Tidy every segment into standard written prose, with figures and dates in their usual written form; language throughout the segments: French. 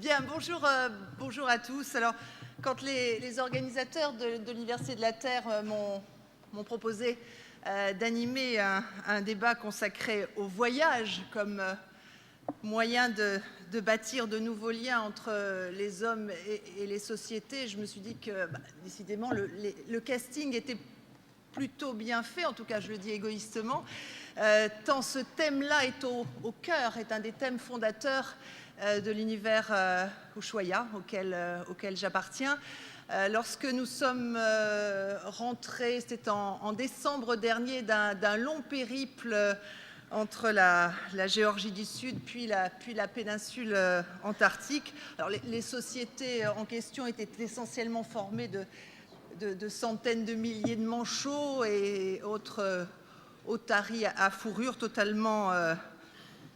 Bien, bonjour, bonjour à tous. Alors, quand les organisateurs de l'Université de la Terre m'ont proposé d'animer un débat consacré au voyage comme moyen de bâtir de nouveaux liens entre les hommes et les sociétés, je me suis dit que, décidément, le casting était plutôt bien fait, en tout cas je le dis égoïstement, tant ce thème-là est au cœur, est un des thèmes fondateurs de l'univers Ushuaïa auquel j'appartiens. Lorsque nous sommes rentrés, c'était en décembre dernier, d'un long périple entre la Géorgie du Sud puis la péninsule antarctique. Alors les sociétés en question étaient essentiellement formées de centaines de milliers de manchots et autres otaries à fourrure totalement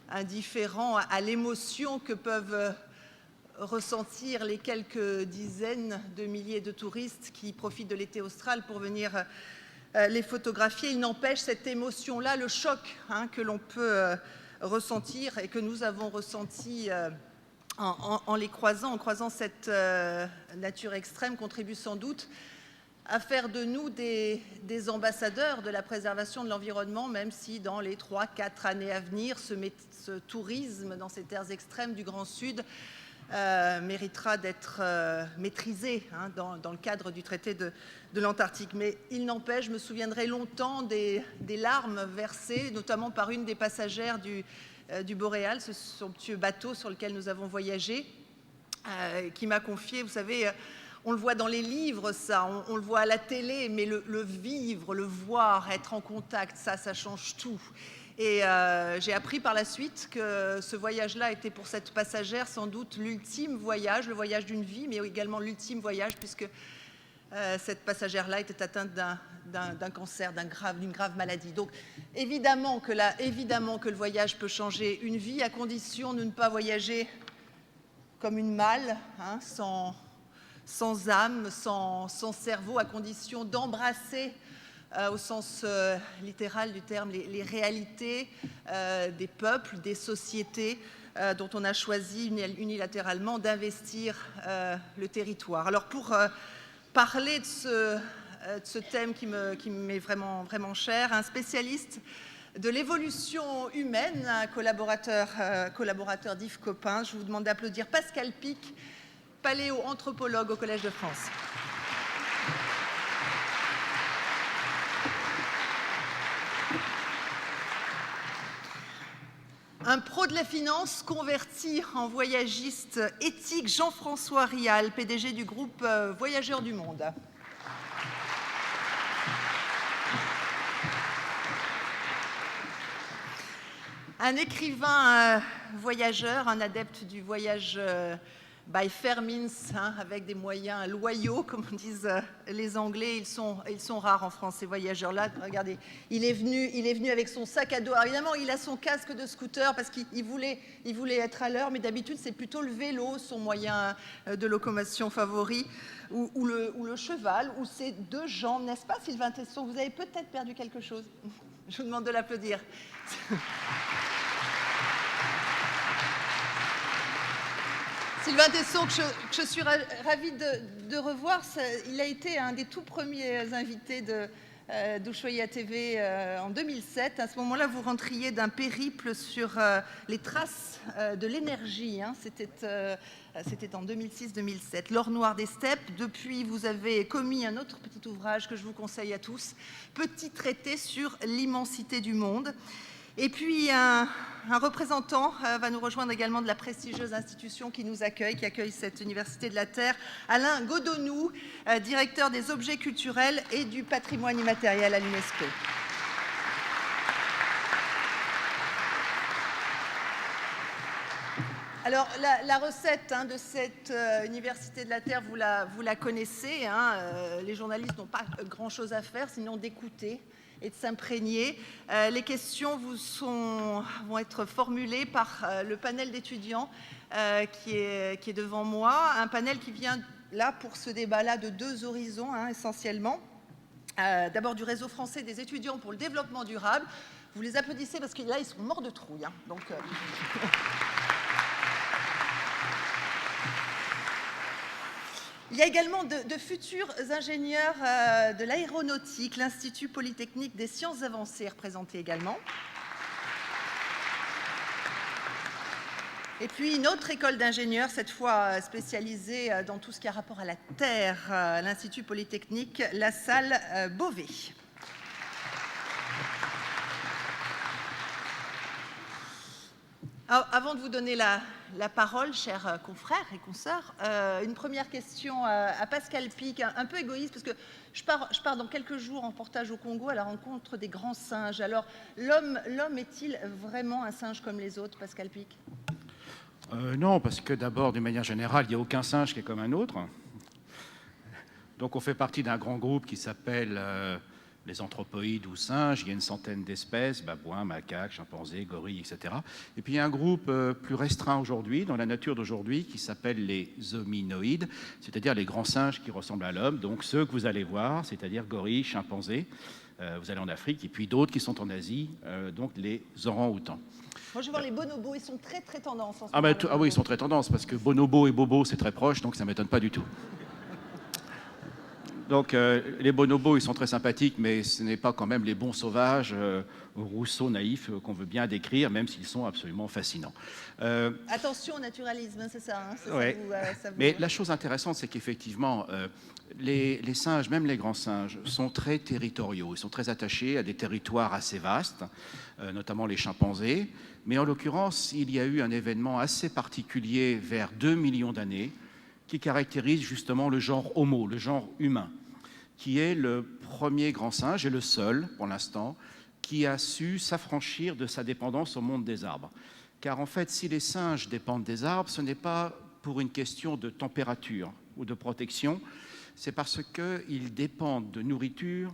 indifférents à l'émotion que peuvent ressentir les quelques dizaines de milliers de touristes qui profitent de l'été austral pour venir les photographier. Il n'empêche cette émotion-là, le choc que l'on peut ressentir et que nous avons ressenti en les croisant, en croisant cette nature extrême, contribue sans doute à faire de nous des ambassadeurs de la préservation de l'environnement, même si dans les 3-4 années à venir, ce tourisme dans ces terres extrêmes du Grand Sud méritera d'être maîtrisé dans le cadre du traité de l'Antarctique. Mais il n'empêche, je me souviendrai longtemps des larmes versées, notamment par une des passagères du Boréal, ce somptueux bateau sur lequel nous avons voyagé, qui m'a confié, vous savez, on le voit dans les livres, ça, on le voit à la télé, mais le vivre, le voir, être en contact, ça change tout. Et j'ai appris par la suite que ce voyage-là était pour cette passagère sans doute l'ultime voyage, le voyage d'une vie, mais également l'ultime voyage, puisque cette passagère-là était atteinte d'un cancer, d'une grave maladie. Donc évidemment que le voyage peut changer une vie, à condition de ne pas voyager comme une malle, sans âme, sans cerveau, à condition d'embrasser au sens littéral du terme les réalités des peuples, des sociétés dont on a choisi unilatéralement d'investir le territoire. Alors pour parler de ce thème qui m'est vraiment cher, un spécialiste de l'évolution humaine, un collaborateur d'Yves Copin, je vous demande d'applaudir Pascal Pic, paléo-anthropologue au Collège de France. Un pro de la finance converti en voyagiste éthique, Jean-François Rial, PDG du groupe Voyageurs du Monde. Un écrivain voyageur, un adepte du voyage by fair means, avec des moyens loyaux, comme disent les Anglais. Ils sont rares en France, ces voyageurs-là. Regardez, il est venu avec son sac à dos. Alors évidemment, il a son casque de scooter parce qu'il voulait être à l'heure, mais d'habitude, c'est plutôt le vélo, son moyen de locomotion favori, ou le cheval, ou ses deux jambes, n'est-ce pas, Sylvain Tesson? Vous avez peut-être perdu quelque chose. Je vous demande de l'applaudir. Sylvain Tesson, que je suis ravie de revoir, il a été un des tout premiers invités d'Ushuaïa TV en 2007. À ce moment-là, vous rentriez d'un périple sur les traces de l'énergie. C'était en 2006-2007, L'or noir des steppes. Depuis, vous avez commis un autre petit ouvrage que je vous conseille à tous, Petit traité sur l'immensité du monde. Et puis, un représentant va nous rejoindre également de la prestigieuse institution qui accueille cette Université de la Terre, Alain Godonou, directeur des objets culturels et du patrimoine immatériel à l'UNESCO. Alors, la recette de cette Université de la Terre, vous la connaissez. Les journalistes n'ont pas grand-chose à faire, sinon d'écouter et de s'imprégner. Les questions vont être formulées par le panel d'étudiants qui est devant moi. Un panel qui vient là pour ce débat-là de deux horizons essentiellement. D'abord du réseau français des étudiants pour le développement durable. Vous les applaudissez parce que là, ils sont morts de trouille. Donc, Il y a également de futurs ingénieurs de l'aéronautique, l'Institut Polytechnique des Sciences Avancées est représenté également. Et puis une autre école d'ingénieurs, cette fois spécialisée dans tout ce qui a rapport à la Terre, l'Institut Polytechnique La Salle Beauvais. Alors, avant de vous donner la parole, chers confrères et consoeurs, une première question à Pascal Pic, un peu égoïste, parce que je pars dans quelques jours en reportage au Congo à la rencontre des grands singes. Alors, l'homme est-il vraiment un singe comme les autres, Pascal Pic? Non, parce que d'abord, d'une manière générale, il n'y a aucun singe qui est comme un autre. Donc on fait partie d'un grand groupe qui s'appelle les anthropoïdes ou singes. Il y a une centaine d'espèces, babouins, macaques, chimpanzés, gorilles, etc. Et puis il y a un groupe plus restreint aujourd'hui, dans la nature d'aujourd'hui, qui s'appelle les hominoïdes, c'est-à-dire les grands singes qui ressemblent à l'homme, donc ceux que vous allez voir, c'est-à-dire gorilles, chimpanzés. Vous allez en Afrique, et puis d'autres qui sont en Asie, donc les orang-outans. Moi, je vais voir les bonobos, ils sont très tendance en ce moment. Ah oui, ils sont très tendance, parce que bonobo et bobo, c'est très proche, donc ça ne m'étonne pas du tout. Donc les bonobos, ils sont très sympathiques, mais ce n'est pas quand même les bons sauvages, Rousseau naïfs qu'on veut bien décrire, même s'ils sont absolument fascinants. Attention au naturalisme, c'est ça, hein, ouais. Mais la chose intéressante, c'est qu'effectivement, les singes, même les grands singes, sont très territoriaux. Ils sont très attachés à des territoires assez vastes, notamment les chimpanzés. Mais en l'occurrence, il y a eu un événement assez particulier vers 2 millions d'années qui caractérise justement le genre Homo, le genre humain, qui est le premier grand singe et le seul, pour l'instant, qui a su s'affranchir de sa dépendance au monde des arbres. Car en fait, si les singes dépendent des arbres, ce n'est pas pour une question de température ou de protection, c'est parce qu'ils dépendent de nourriture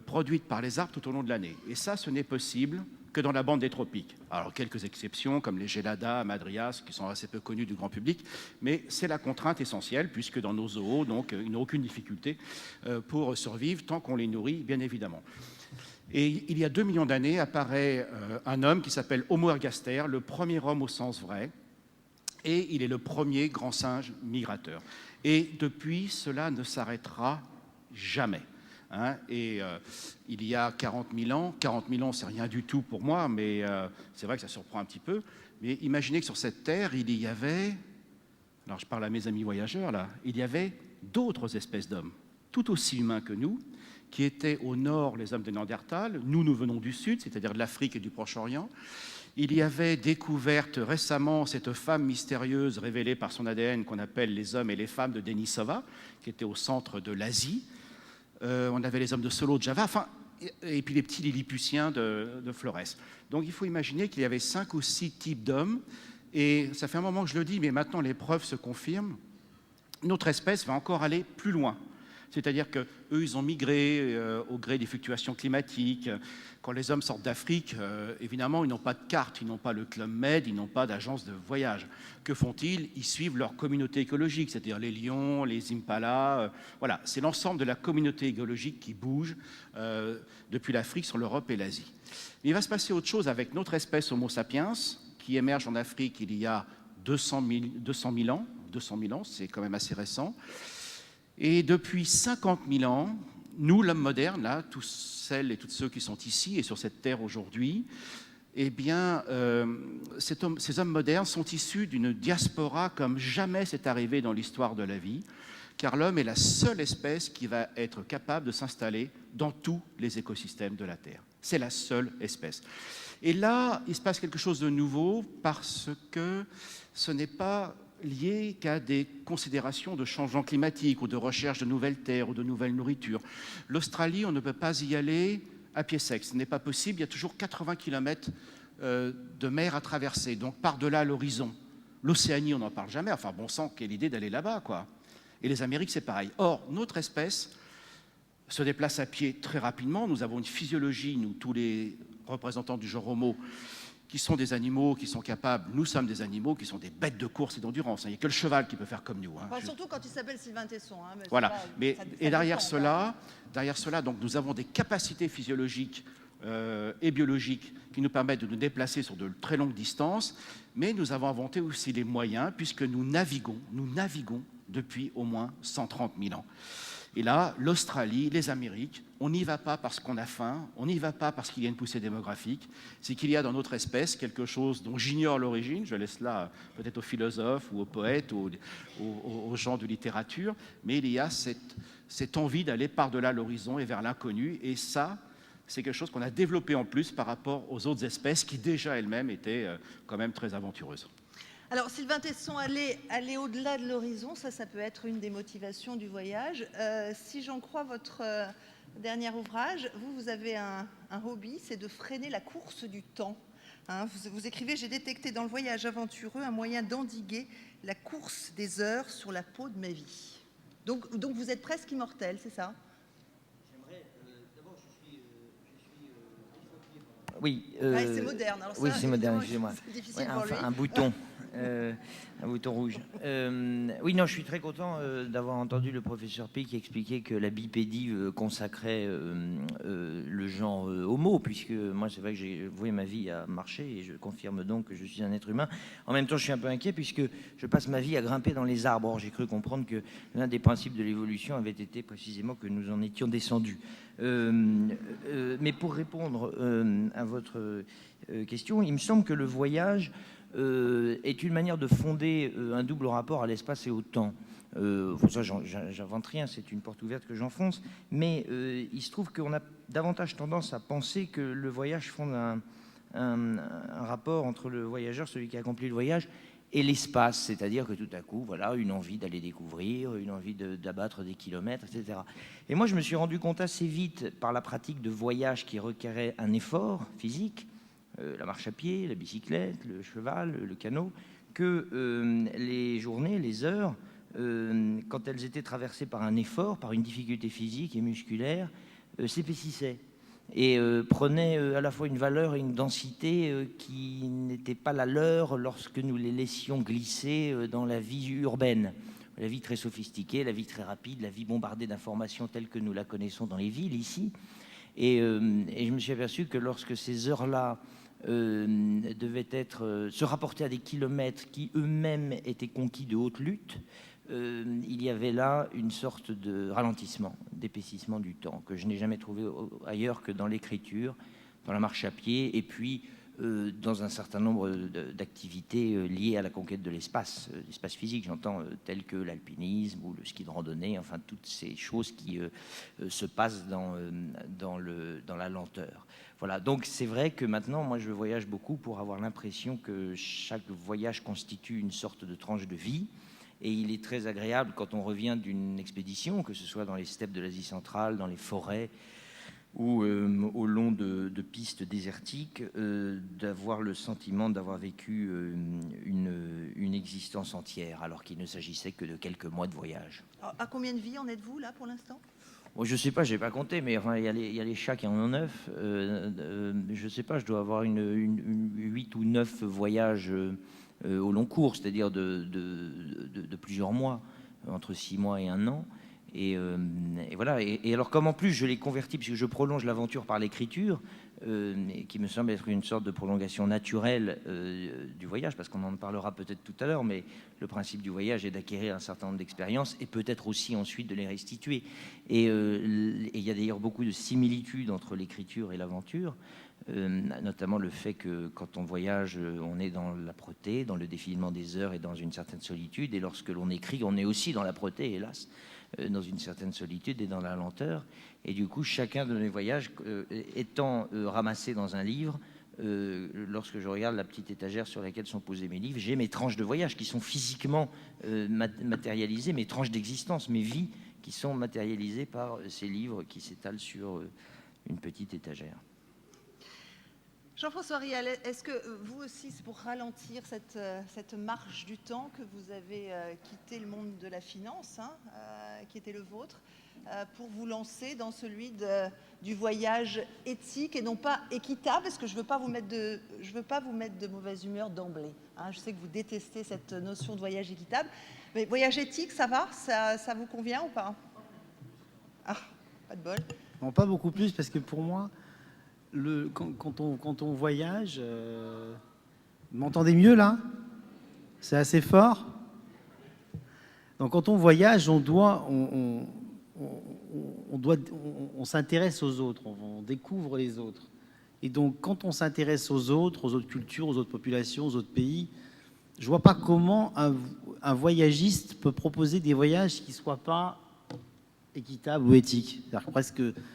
produite par les arbres tout au long de l'année. Et ça, ce n'est possible que dans la bande des tropiques. Alors, quelques exceptions, comme les Gelada, Madrias, qui sont assez peu connus du grand public, mais c'est la contrainte essentielle, puisque dans nos zoos, donc, ils n'ont aucune difficulté pour survivre tant qu'on les nourrit, bien évidemment. Et il y a 2 millions d'années apparaît un homme qui s'appelle Homo ergaster, le premier homme au sens vrai, et il est le premier grand singe migrateur. Et depuis, cela ne s'arrêtera jamais. Hein, et il y a 40 000 ans, c'est rien du tout pour moi, mais c'est vrai que ça surprend un petit peu. Mais imaginez que sur cette terre, il y avait, alors je parle à mes amis voyageurs là, il y avait d'autres espèces d'hommes, tout aussi humains que nous, qui étaient au nord les hommes de Néandertal. Nous venons du sud, c'est-à-dire de l'Afrique et du Proche-Orient. Il y avait découverte récemment cette femme mystérieuse révélée par son ADN qu'on appelle les hommes et les femmes de Denisova, qui était au centre de l'Asie. On avait les hommes de Solo de Java, enfin, et puis les petits Lilliputiens de Flores. Donc il faut imaginer qu'il y avait 5 ou 6 types d'hommes, et ça fait un moment que je le dis, mais maintenant les preuves se confirment. Notre espèce va encore aller plus loin. C'est-à-dire qu'eux, ils ont migré au gré des fluctuations climatiques. Quand les hommes sortent d'Afrique, évidemment, ils n'ont pas de carte, ils n'ont pas le Club Med, ils n'ont pas d'agence de voyage. Que font-ils? Ils suivent leur communauté écologique, c'est-à-dire les lions, les impalas. Voilà, c'est l'ensemble de la communauté écologique qui bouge depuis l'Afrique sur l'Europe et l'Asie. Il va se passer autre chose avec notre espèce Homo sapiens, qui émerge en Afrique il y a 200 000 ans. 200 000 ans, c'est quand même assez récent. Et depuis 50 000 ans, nous, l'homme moderne, là, tous celles et tous ceux qui sont ici et sur cette terre aujourd'hui, eh bien, ces hommes modernes sont issus d'une diaspora comme jamais c'est arrivé dans l'histoire de la vie, car l'homme est la seule espèce qui va être capable de s'installer dans tous les écosystèmes de la Terre. C'est la seule espèce. Et là, il se passe quelque chose de nouveau parce que ce n'est pas lié qu'à des considérations de changement climatique ou de recherche de nouvelles terres ou de nouvelles nourritures. L'Australie, on ne peut pas y aller à pied sec. Ce n'est pas possible. Il y a toujours 80 km de mer à traverser, donc par-delà l'horizon. L'Océanie, on n'en parle jamais. Enfin, bon sang, quelle idée d'aller là-bas, quoi. Et les Amériques, c'est pareil. Or, notre espèce se déplace à pied très rapidement. Nous avons une physiologie, nous, tous les représentants du genre Homo, qui sont des animaux qui sont capables, nous sommes des animaux qui sont des bêtes de course et d'endurance. Il n'y a que le cheval qui peut faire comme nous. Hein. Enfin, surtout quand il s'appelle Sylvain Tesson. Hein, mais voilà. Pas, mais, ça et derrière cela, donc, nous avons des capacités physiologiques et biologiques qui nous permettent de nous déplacer sur de très longues distances, mais nous avons inventé aussi les moyens, puisque nous naviguons depuis au moins 130 000 ans. Et là, l'Australie, les Amériques, on n'y va pas parce qu'on a faim, on n'y va pas parce qu'il y a une poussée démographique, c'est qu'il y a dans notre espèce quelque chose dont j'ignore l'origine, je laisse là peut-être aux philosophes ou aux poètes ou aux gens de littérature, mais il y a cette envie d'aller par-delà l'horizon et vers l'inconnu, et ça, c'est quelque chose qu'on a développé en plus par rapport aux autres espèces qui déjà elles-mêmes étaient quand même très aventureuses. Alors, Sylvain Tesson, aller au-delà de l'horizon, ça peut être une des motivations du voyage. Si j'en crois votre dernier ouvrage, vous avez un hobby, c'est de freiner la course du temps. Hein, vous écrivez « J'ai détecté dans le voyage aventureux un moyen d'endiguer la course des heures sur la peau de ma vie. » Donc vous êtes presque immortel, c'est ça? D'abord, oui, c'est moderne. Alors oui, ça, c'est moderne, excusez-moi. C'est difficile Ouais, pour lui. un bouton. Un bouton rouge. Oui, non, je suis très content d'avoir entendu le professeur P qui expliquait que la bipédie consacrait le genre homo, puisque moi, c'est vrai que j'ai voué ma vie à marcher et je confirme donc que je suis un être humain. En même temps, je suis un peu inquiet puisque je passe ma vie à grimper dans les arbres. Or, j'ai cru comprendre que l'un des principes de l'évolution avait été précisément que nous en étions descendus. Mais pour répondre à votre question, il me semble que le voyage est une manière de fonder un double rapport à l'espace et au temps. Ça, j'invente rien, c'est une porte ouverte que j'enfonce, mais il se trouve qu'on a davantage tendance à penser que le voyage fonde un rapport entre le voyageur, celui qui accomplit le voyage, et l'espace, c'est-à-dire que tout à coup, voilà, une envie d'aller découvrir, une envie d'abattre des kilomètres, etc. Et moi, je me suis rendu compte assez vite, par la pratique de voyage qui requérait un effort physique, la marche à pied, la bicyclette, le cheval, le canot, que les journées, les heures, quand elles étaient traversées par un effort, par une difficulté physique et musculaire, s'épaississaient et prenaient à la fois une valeur et une densité qui n'était pas la leur lorsque nous les laissions glisser dans la vie urbaine. La vie très sophistiquée, la vie très rapide, la vie bombardée d'informations telles que nous la connaissons dans les villes ici. Et je me suis aperçu que lorsque ces heures-là devaient se rapporter à des kilomètres qui eux-mêmes étaient conquis de haute lutte, il y avait là une sorte de ralentissement, d'épaississement du temps que je n'ai jamais trouvé ailleurs que dans l'écriture, dans la marche à pied et puis dans un certain nombre d'activités liées à la conquête de l'espace, l'espace physique, j'entends, tel que l'alpinisme ou le ski de randonnée, enfin toutes ces choses qui se passent dans la lenteur. Voilà, donc c'est vrai que maintenant, moi je voyage beaucoup pour avoir l'impression que chaque voyage constitue une sorte de tranche de vie. Et il est très agréable quand on revient d'une expédition, que ce soit dans les steppes de l'Asie centrale, dans les forêts ou au long de pistes désertiques, d'avoir le sentiment d'avoir vécu une existence entière, alors qu'il ne s'agissait que de quelques mois de voyage. Alors, à combien de vies en êtes-vous là pour l'instant? Bon, je ne sais pas, je n'ai pas compté, mais enfin, il y a les chats qui en ont 9. Je ne sais pas, je dois avoir 8 ou 9 voyages au long cours, c'est-à-dire de plusieurs mois, entre 6 mois et 1 an. Et voilà. Et alors, comme en plus je l'ai converti, puisque je prolonge l'aventure par l'écriture, qui me semble être une sorte de prolongation naturelle du voyage, parce qu'on en parlera peut-être tout à l'heure, mais le principe du voyage est d'acquérir un certain nombre d'expériences et peut-être aussi ensuite de les restituer. Et il y a d'ailleurs beaucoup de similitudes entre l'écriture et l'aventure, notamment le fait que quand on voyage, on est dans l'âpreté, dans le défilement des heures et dans une certaine solitude, et lorsque l'on écrit, on est aussi dans l'âpreté, hélas, dans une certaine solitude et dans la lenteur. Et du coup, chacun de mes voyages étant ramassé dans un livre, lorsque je regarde la petite étagère sur laquelle sont posés mes livres, j'ai mes tranches de voyage qui sont physiquement matérialisées, mes tranches d'existence, mes vies qui sont matérialisées par ces livres qui s'étalent sur une petite étagère. Jean-François Rial, est-ce que vous aussi, c'est pour ralentir cette marche du temps que vous avez quitté le monde de la finance, qui était le vôtre, pour vous lancer dans celui du voyage éthique et non pas équitable, parce que je ne veux pas vous mettre de mauvaise humeur d'emblée. Je sais que vous détestez cette notion de voyage équitable, mais voyage éthique, ça va? Ça vous convient ou pas? Ah, pas de bol. Non, pas beaucoup plus, parce que pour moi, quand on voyage, vous m'entendez mieux là? C'est assez fort? Donc quand on voyage, on s'intéresse aux autres, on découvre les autres. Et donc quand on s'intéresse aux autres cultures, aux autres populations, aux autres pays, je ne vois pas comment un voyagiste peut proposer des voyages qui ne soient pas équitables ou éthiques.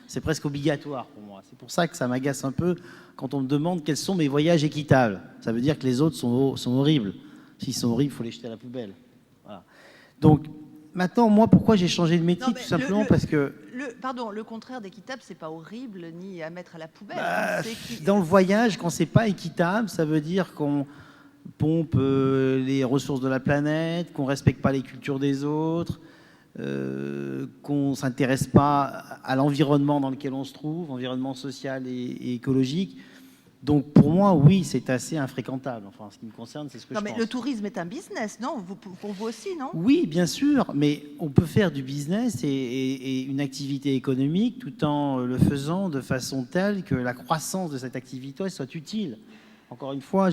C'est presque obligatoire pour moi. C'est pour ça que ça m'agace un peu quand on me demande quels sont mes voyages équitables. Ça veut dire que les autres sont horribles. S'ils sont horribles, il faut les jeter à la poubelle. Voilà. Donc maintenant, moi, pourquoi j'ai changé de métier? Tout simplement parce que... le contraire d'équitable, c'est pas horrible ni à mettre à la poubelle. Dans le voyage, quand c'est pas équitable, ça veut dire qu'on pompe les ressources de la planète, qu'on respecte pas les cultures des autres, qu'on s'intéresse pas à l'environnement dans lequel on se trouve, environnement social et écologique. Donc pour moi, oui, c'est assez infréquentable. Enfin, en ce qui me concerne, c'est ce que je pense. Non, mais le tourisme est un business, non? Pour vous aussi, non? Oui, bien sûr, mais on peut faire du business et une activité économique tout en le faisant de façon telle que la croissance de cette activité soit utile. Encore une fois,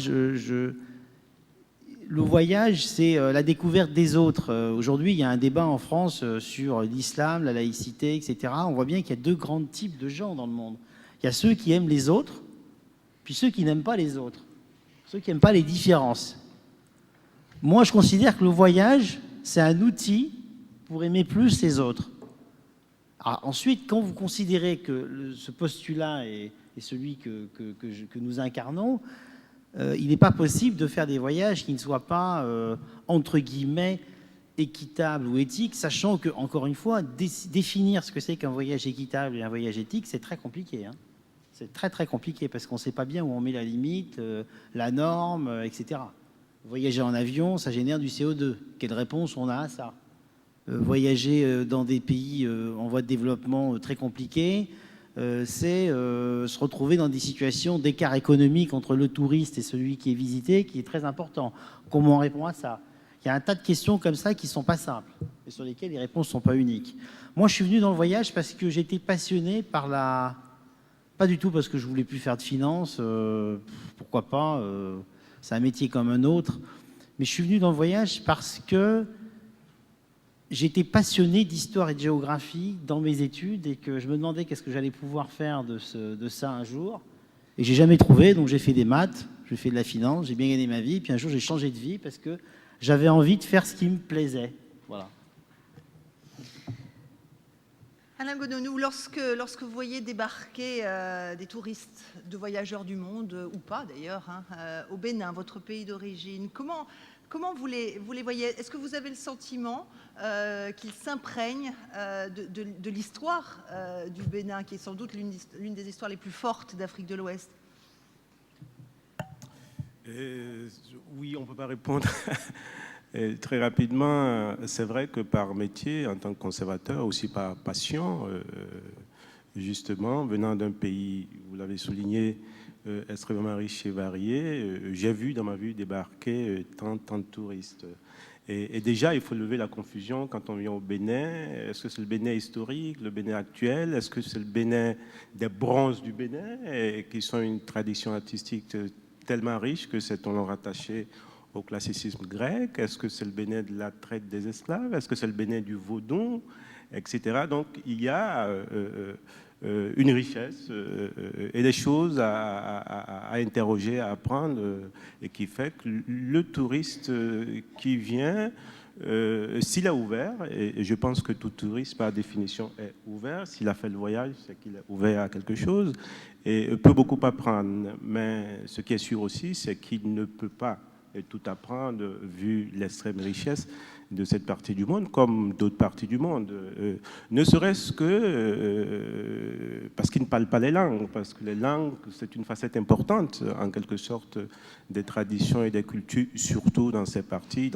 le voyage, c'est la découverte des autres. Aujourd'hui, il y a un débat en France sur l'islam, la laïcité, etc. On voit bien qu'il y a deux grands types de gens dans le monde. Il y a ceux qui aiment les autres, puis ceux qui n'aiment pas les autres, ceux qui n'aiment pas les différences. Moi, je considère que le voyage, c'est un outil pour aimer plus les autres. Alors, ensuite, quand vous considérez que ce postulat est celui que nous incarnons, il n'est pas possible de faire des voyages qui ne soient pas, entre guillemets, équitables ou éthiques, sachant que, encore une fois, définir ce que c'est qu'un voyage équitable et un voyage éthique, c'est très compliqué. Hein. C'est très très compliqué parce qu'on ne sait pas bien où on met la limite, la norme, etc. Voyager en avion, ça génère du CO2. Quelle réponse on a à ça? Voyager dans des pays en voie de développement très compliqués, c'est se retrouver dans des situations d'écart économique entre le touriste et celui qui est visité, qui est très important. Comment on répond à ça? Il y a un tas de questions comme ça qui ne sont pas simples et sur lesquelles les réponses ne sont pas uniques. Moi, je suis venu dans le voyage parce que j'étais passionné par la... Pas du tout parce que je voulais plus faire de finance, pourquoi pas, c'est un métier comme un autre. Mais je suis venu dans le voyage parce que j'étais passionné d'histoire et de géographie dans mes études et que je me demandais qu'est-ce que j'allais pouvoir faire de ça un jour. Et j'ai jamais trouvé, donc j'ai fait des maths, j'ai fait de la finance, j'ai bien gagné ma vie. Puis un jour, j'ai changé de vie parce que j'avais envie de faire ce qui me plaisait. Voilà. Alain Gononou, lorsque vous voyez débarquer des touristes, de voyageurs du monde, ou pas d'ailleurs, au Bénin, votre pays d'origine, comment vous les voyez? Est-ce que vous avez le sentiment qu'ils s'imprègnent de l'histoire du Bénin, qui est sans doute l'une des histoires les plus fortes d'Afrique de l'Ouest? Oui, on ne peut pas répondre. Très rapidement, c'est vrai que par métier, en tant que conservateur, aussi par passion, justement, venant d'un pays, vous l'avez souligné, extrêmement riche et varié, j'ai vu dans ma vie débarquer tant de touristes. Et déjà, il faut lever la confusion quand on vient au Bénin. Est-ce que c'est le Bénin historique, le Bénin actuel? Est-ce que c'est le Bénin des bronzes du Bénin, qui sont une tradition artistique tellement riche que c'est on leur rattaché au classicisme grec? Est-ce que c'est le Bénin de la traite des esclaves? Est-ce que c'est le Bénin du vaudon, etc. Donc il y a une richesse et des choses à interroger, à apprendre, et qui fait que le touriste qui vient, s'il est ouvert, et je pense que tout touriste par définition est ouvert, s'il a fait le voyage, c'est qu'il est ouvert à quelque chose et peut beaucoup apprendre. Mais ce qui est sûr aussi, c'est qu'il ne peut pas tout apprendre vu l'extrême richesse de cette partie du monde, comme d'autres parties du monde. Ne serait-ce que parce qu'ils ne parlent pas les langues, parce que les langues, c'est une facette importante, en quelque sorte, des traditions et des cultures, surtout dans cette partie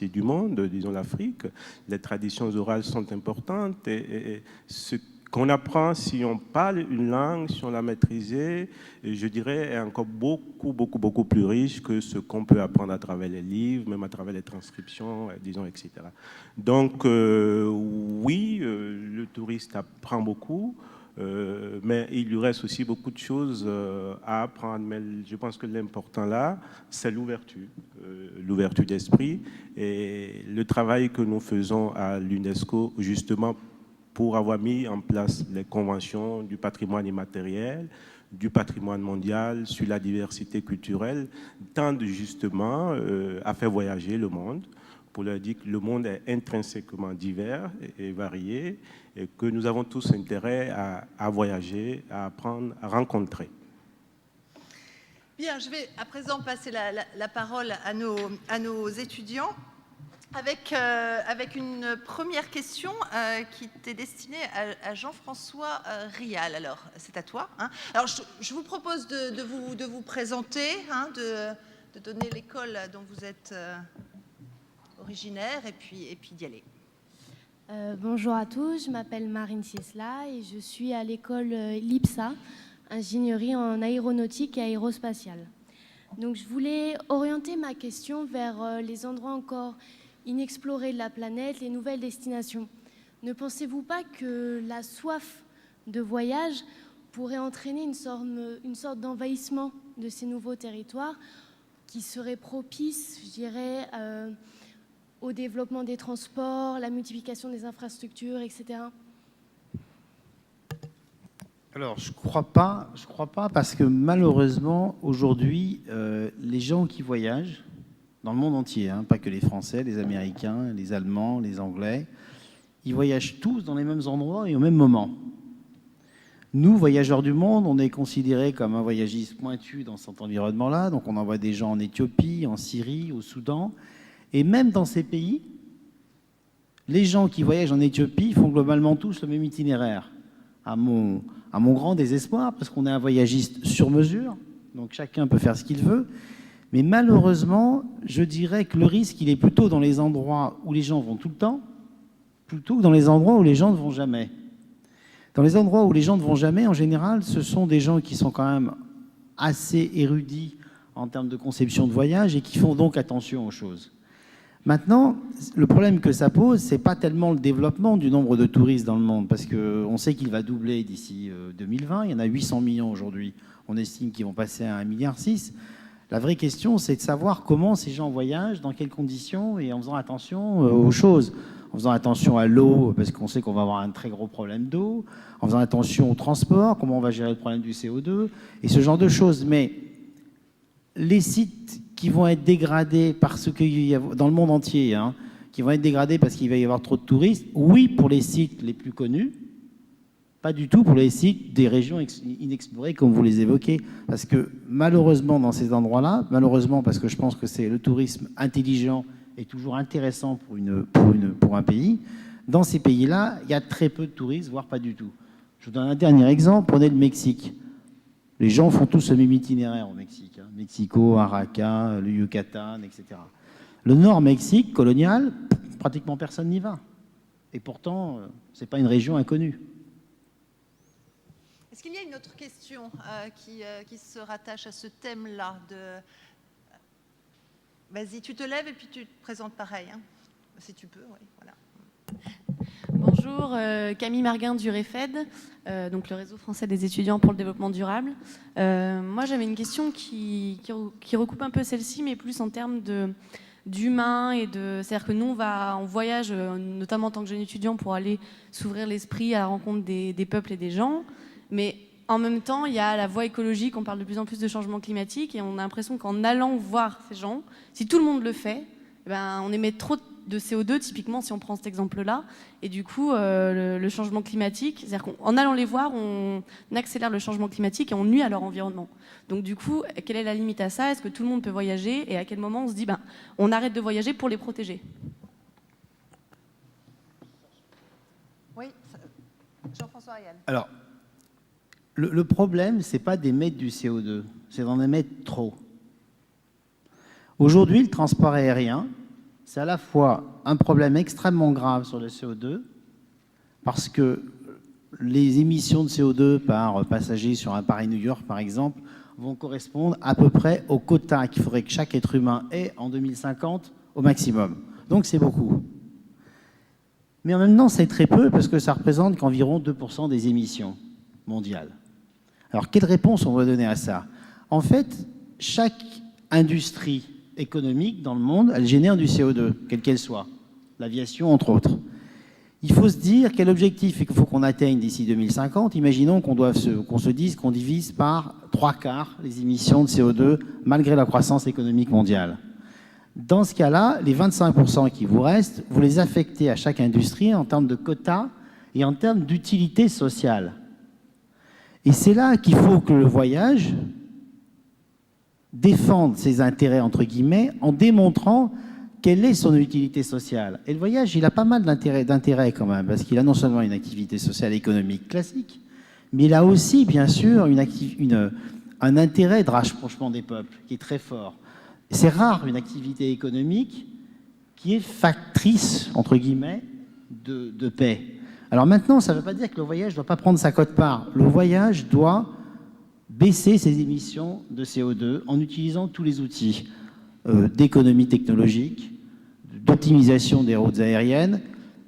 du monde, disons l'Afrique. Les traditions orales sont importantes et ce qu'on apprend si on parle une langue, si on la maîtrisait, je dirais, est encore beaucoup plus riche que ce qu'on peut apprendre à travers les livres, même à travers les transcriptions, disons, etc. Donc, oui, le touriste apprend beaucoup. Mais il lui reste aussi beaucoup de choses à apprendre. Mais je pense que l'important là, c'est l'ouverture d'esprit et le travail que nous faisons à l'UNESCO, justement, pour avoir mis en place les conventions du patrimoine immatériel, du patrimoine mondial sur la diversité culturelle, tendent justement à faire voyager le monde, pour leur dire que le monde est intrinsèquement divers et varié, et que nous avons tous intérêt à voyager, à apprendre, à rencontrer. Bien, je vais à présent passer la parole à nos étudiants avec une première question qui était destinée à Jean-François Rial. Alors, c'est à toi. Hein. Alors, je vous propose de vous présenter, hein, de donner l'école dont vous êtes originaire et puis d'y aller. Bonjour à tous, je m'appelle Marine Ciesla et je suis à l'école LIPSA, ingénierie en aéronautique et aérospatiale. Donc je voulais orienter ma question vers les endroits encore inexplorés de la planète, les nouvelles destinations. Ne pensez-vous pas que la soif de voyage pourrait entraîner une sorte d'envahissement de ces nouveaux territoires qui serait propice, je dirais, au développement des transports, la multiplication des infrastructures, etc. Alors, je crois pas parce que malheureusement, aujourd'hui, les gens qui voyagent, dans le monde entier, hein, pas que les Français, les Américains, les Allemands, les Anglais, ils voyagent tous dans les mêmes endroits et au même moment. Nous, voyageurs du monde, on est considérés comme un voyagiste pointu dans cet environnement-là, donc on envoie des gens en Éthiopie, en Syrie, au Soudan, et même dans ces pays, les gens qui voyagent en Éthiopie font globalement tous le même itinéraire. À mon grand désespoir, parce qu'on est un voyagiste sur mesure, donc chacun peut faire ce qu'il veut. Mais malheureusement, je dirais que le risque, il est plutôt dans les endroits où les gens vont tout le temps, plutôt que dans les endroits où les gens ne vont jamais. Dans les endroits où les gens ne vont jamais, en général, ce sont des gens qui sont quand même assez érudits en termes de conception de voyage et qui font donc attention aux choses. Maintenant, le problème que ça pose, ce n'est pas tellement le développement du nombre de touristes dans le monde, parce qu'on sait qu'il va doubler d'ici 2020. Il y en a 800 millions aujourd'hui. On estime qu'ils vont passer à 1,6 milliard. La vraie question, c'est de savoir comment ces gens voyagent, dans quelles conditions, et en faisant attention aux choses. En faisant attention à l'eau, parce qu'on sait qu'on va avoir un très gros problème d'eau. En faisant attention au transport, comment on va gérer le problème du CO2, et ce genre de choses. Mais les sites qui vont être dégradés parce qu'il y a, dans le monde entier, hein, qui vont être dégradés parce qu'il va y avoir trop de touristes, oui, pour les sites les plus connus, pas du tout pour les sites des régions inexplorées comme vous les évoquez. Parce que malheureusement, dans ces endroits-là, malheureusement parce que je pense que c'est le tourisme intelligent et toujours intéressant pour un pays, dans ces pays-là, il y a très peu de touristes, voire pas du tout. Je vous donne un dernier exemple, prenez le Mexique. Les gens font tous le même itinéraire au Mexique. Hein. Mexico, Araca, le Yucatan, etc. Le Nord-Mexique colonial, pratiquement personne n'y va. Et pourtant, ce n'est pas une région inconnue. Est-ce qu'il y a une autre question qui se rattache à ce thème-là Vas-y, tu te lèves et puis tu te présentes pareil. Hein. Si tu peux, oui, voilà. Bonjour, Camille Marguin du REFED, donc le réseau français des étudiants pour le développement durable. Moi, j'avais une question qui recoupe un peu celle-ci, mais plus en termes d'humain et c'est-à-dire que nous, on voyage, notamment en tant que jeunes étudiants, pour aller s'ouvrir l'esprit à la rencontre des peuples et des gens. Mais en même temps, il y a la voie écologique, on parle de plus en plus de changement climatique, et on a l'impression qu'en allant voir ces gens, si tout le monde le fait, ben, on émet trop de CO2, typiquement, si on prend cet exemple-là. Et du coup, le changement climatique, c'est-à-dire qu'en allant les voir, on accélère le changement climatique et on nuit à leur environnement. Donc du coup, quelle est la limite à ça? Est-ce que tout le monde peut voyager? Et à quel moment on se dit, ben, on arrête de voyager pour les protéger? Oui, Jean-François Rial. Alors, le problème, ce n'est pas d'émettre du CO2, c'est d'en émettre trop. Aujourd'hui, le transport aérien, c'est à la fois un problème extrêmement grave sur le CO2, parce que les émissions de CO2 par passager sur un Paris-New York, par exemple, vont correspondre à peu près au quota qu'il faudrait que chaque être humain ait en 2050 au maximum. Donc c'est beaucoup. Mais en même temps, c'est très peu, parce que ça représente qu'environ 2% des émissions. mondiale. Alors, quelle réponse on doit donner à ça? En fait, chaque industrie économique dans le monde, elle génère du CO2, quelle qu'elle soit, l'aviation entre autres. Il faut se dire quel objectif il faut qu'on atteigne d'ici 2050. Imaginons qu'on se dise qu'on divise par 3/4 les émissions de CO2 malgré la croissance économique mondiale. Dans ce cas-là, les 25% qui vous restent, vous les affectez à chaque industrie en termes de quotas et en termes d'utilité sociale. Et c'est là qu'il faut que le voyage défende ses intérêts, entre guillemets, en démontrant quelle est son utilité sociale. Et le voyage, il a pas mal d'intérêts quand même, parce qu'il a non seulement une activité sociale et économique classique, mais il a aussi, bien sûr, un intérêt de rapprochement des peuples qui est très fort. C'est rare une activité économique qui est factrice, entre guillemets, de paix. Alors maintenant, ça ne veut pas dire que le voyage ne doit pas prendre sa quote-part. Le voyage doit baisser ses émissions de CO2 en utilisant tous les outils d'économie technologique, d'optimisation des routes aériennes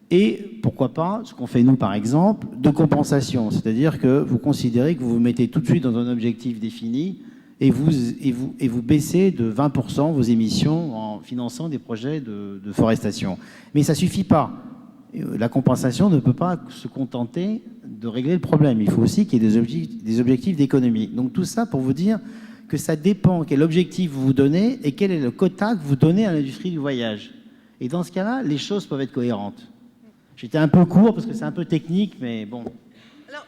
et, pourquoi pas, ce qu'on fait nous par exemple, de compensation. C'est-à-dire que vous considérez que vous vous mettez tout de suite dans un objectif défini et vous baissez de 20% vos émissions en finançant des projets de forestation. Mais ça ne suffit pas. La compensation ne peut pas se contenter de régler le problème. Il faut aussi qu'il y ait des objectifs d'économie. Donc tout ça pour vous dire que ça dépend quel objectif vous vous donnez et quel est le quota que vous donnez à l'industrie du voyage. Et dans ce cas-là, les choses peuvent être cohérentes. J'étais un peu court parce que c'est un peu technique, mais bon. Alors,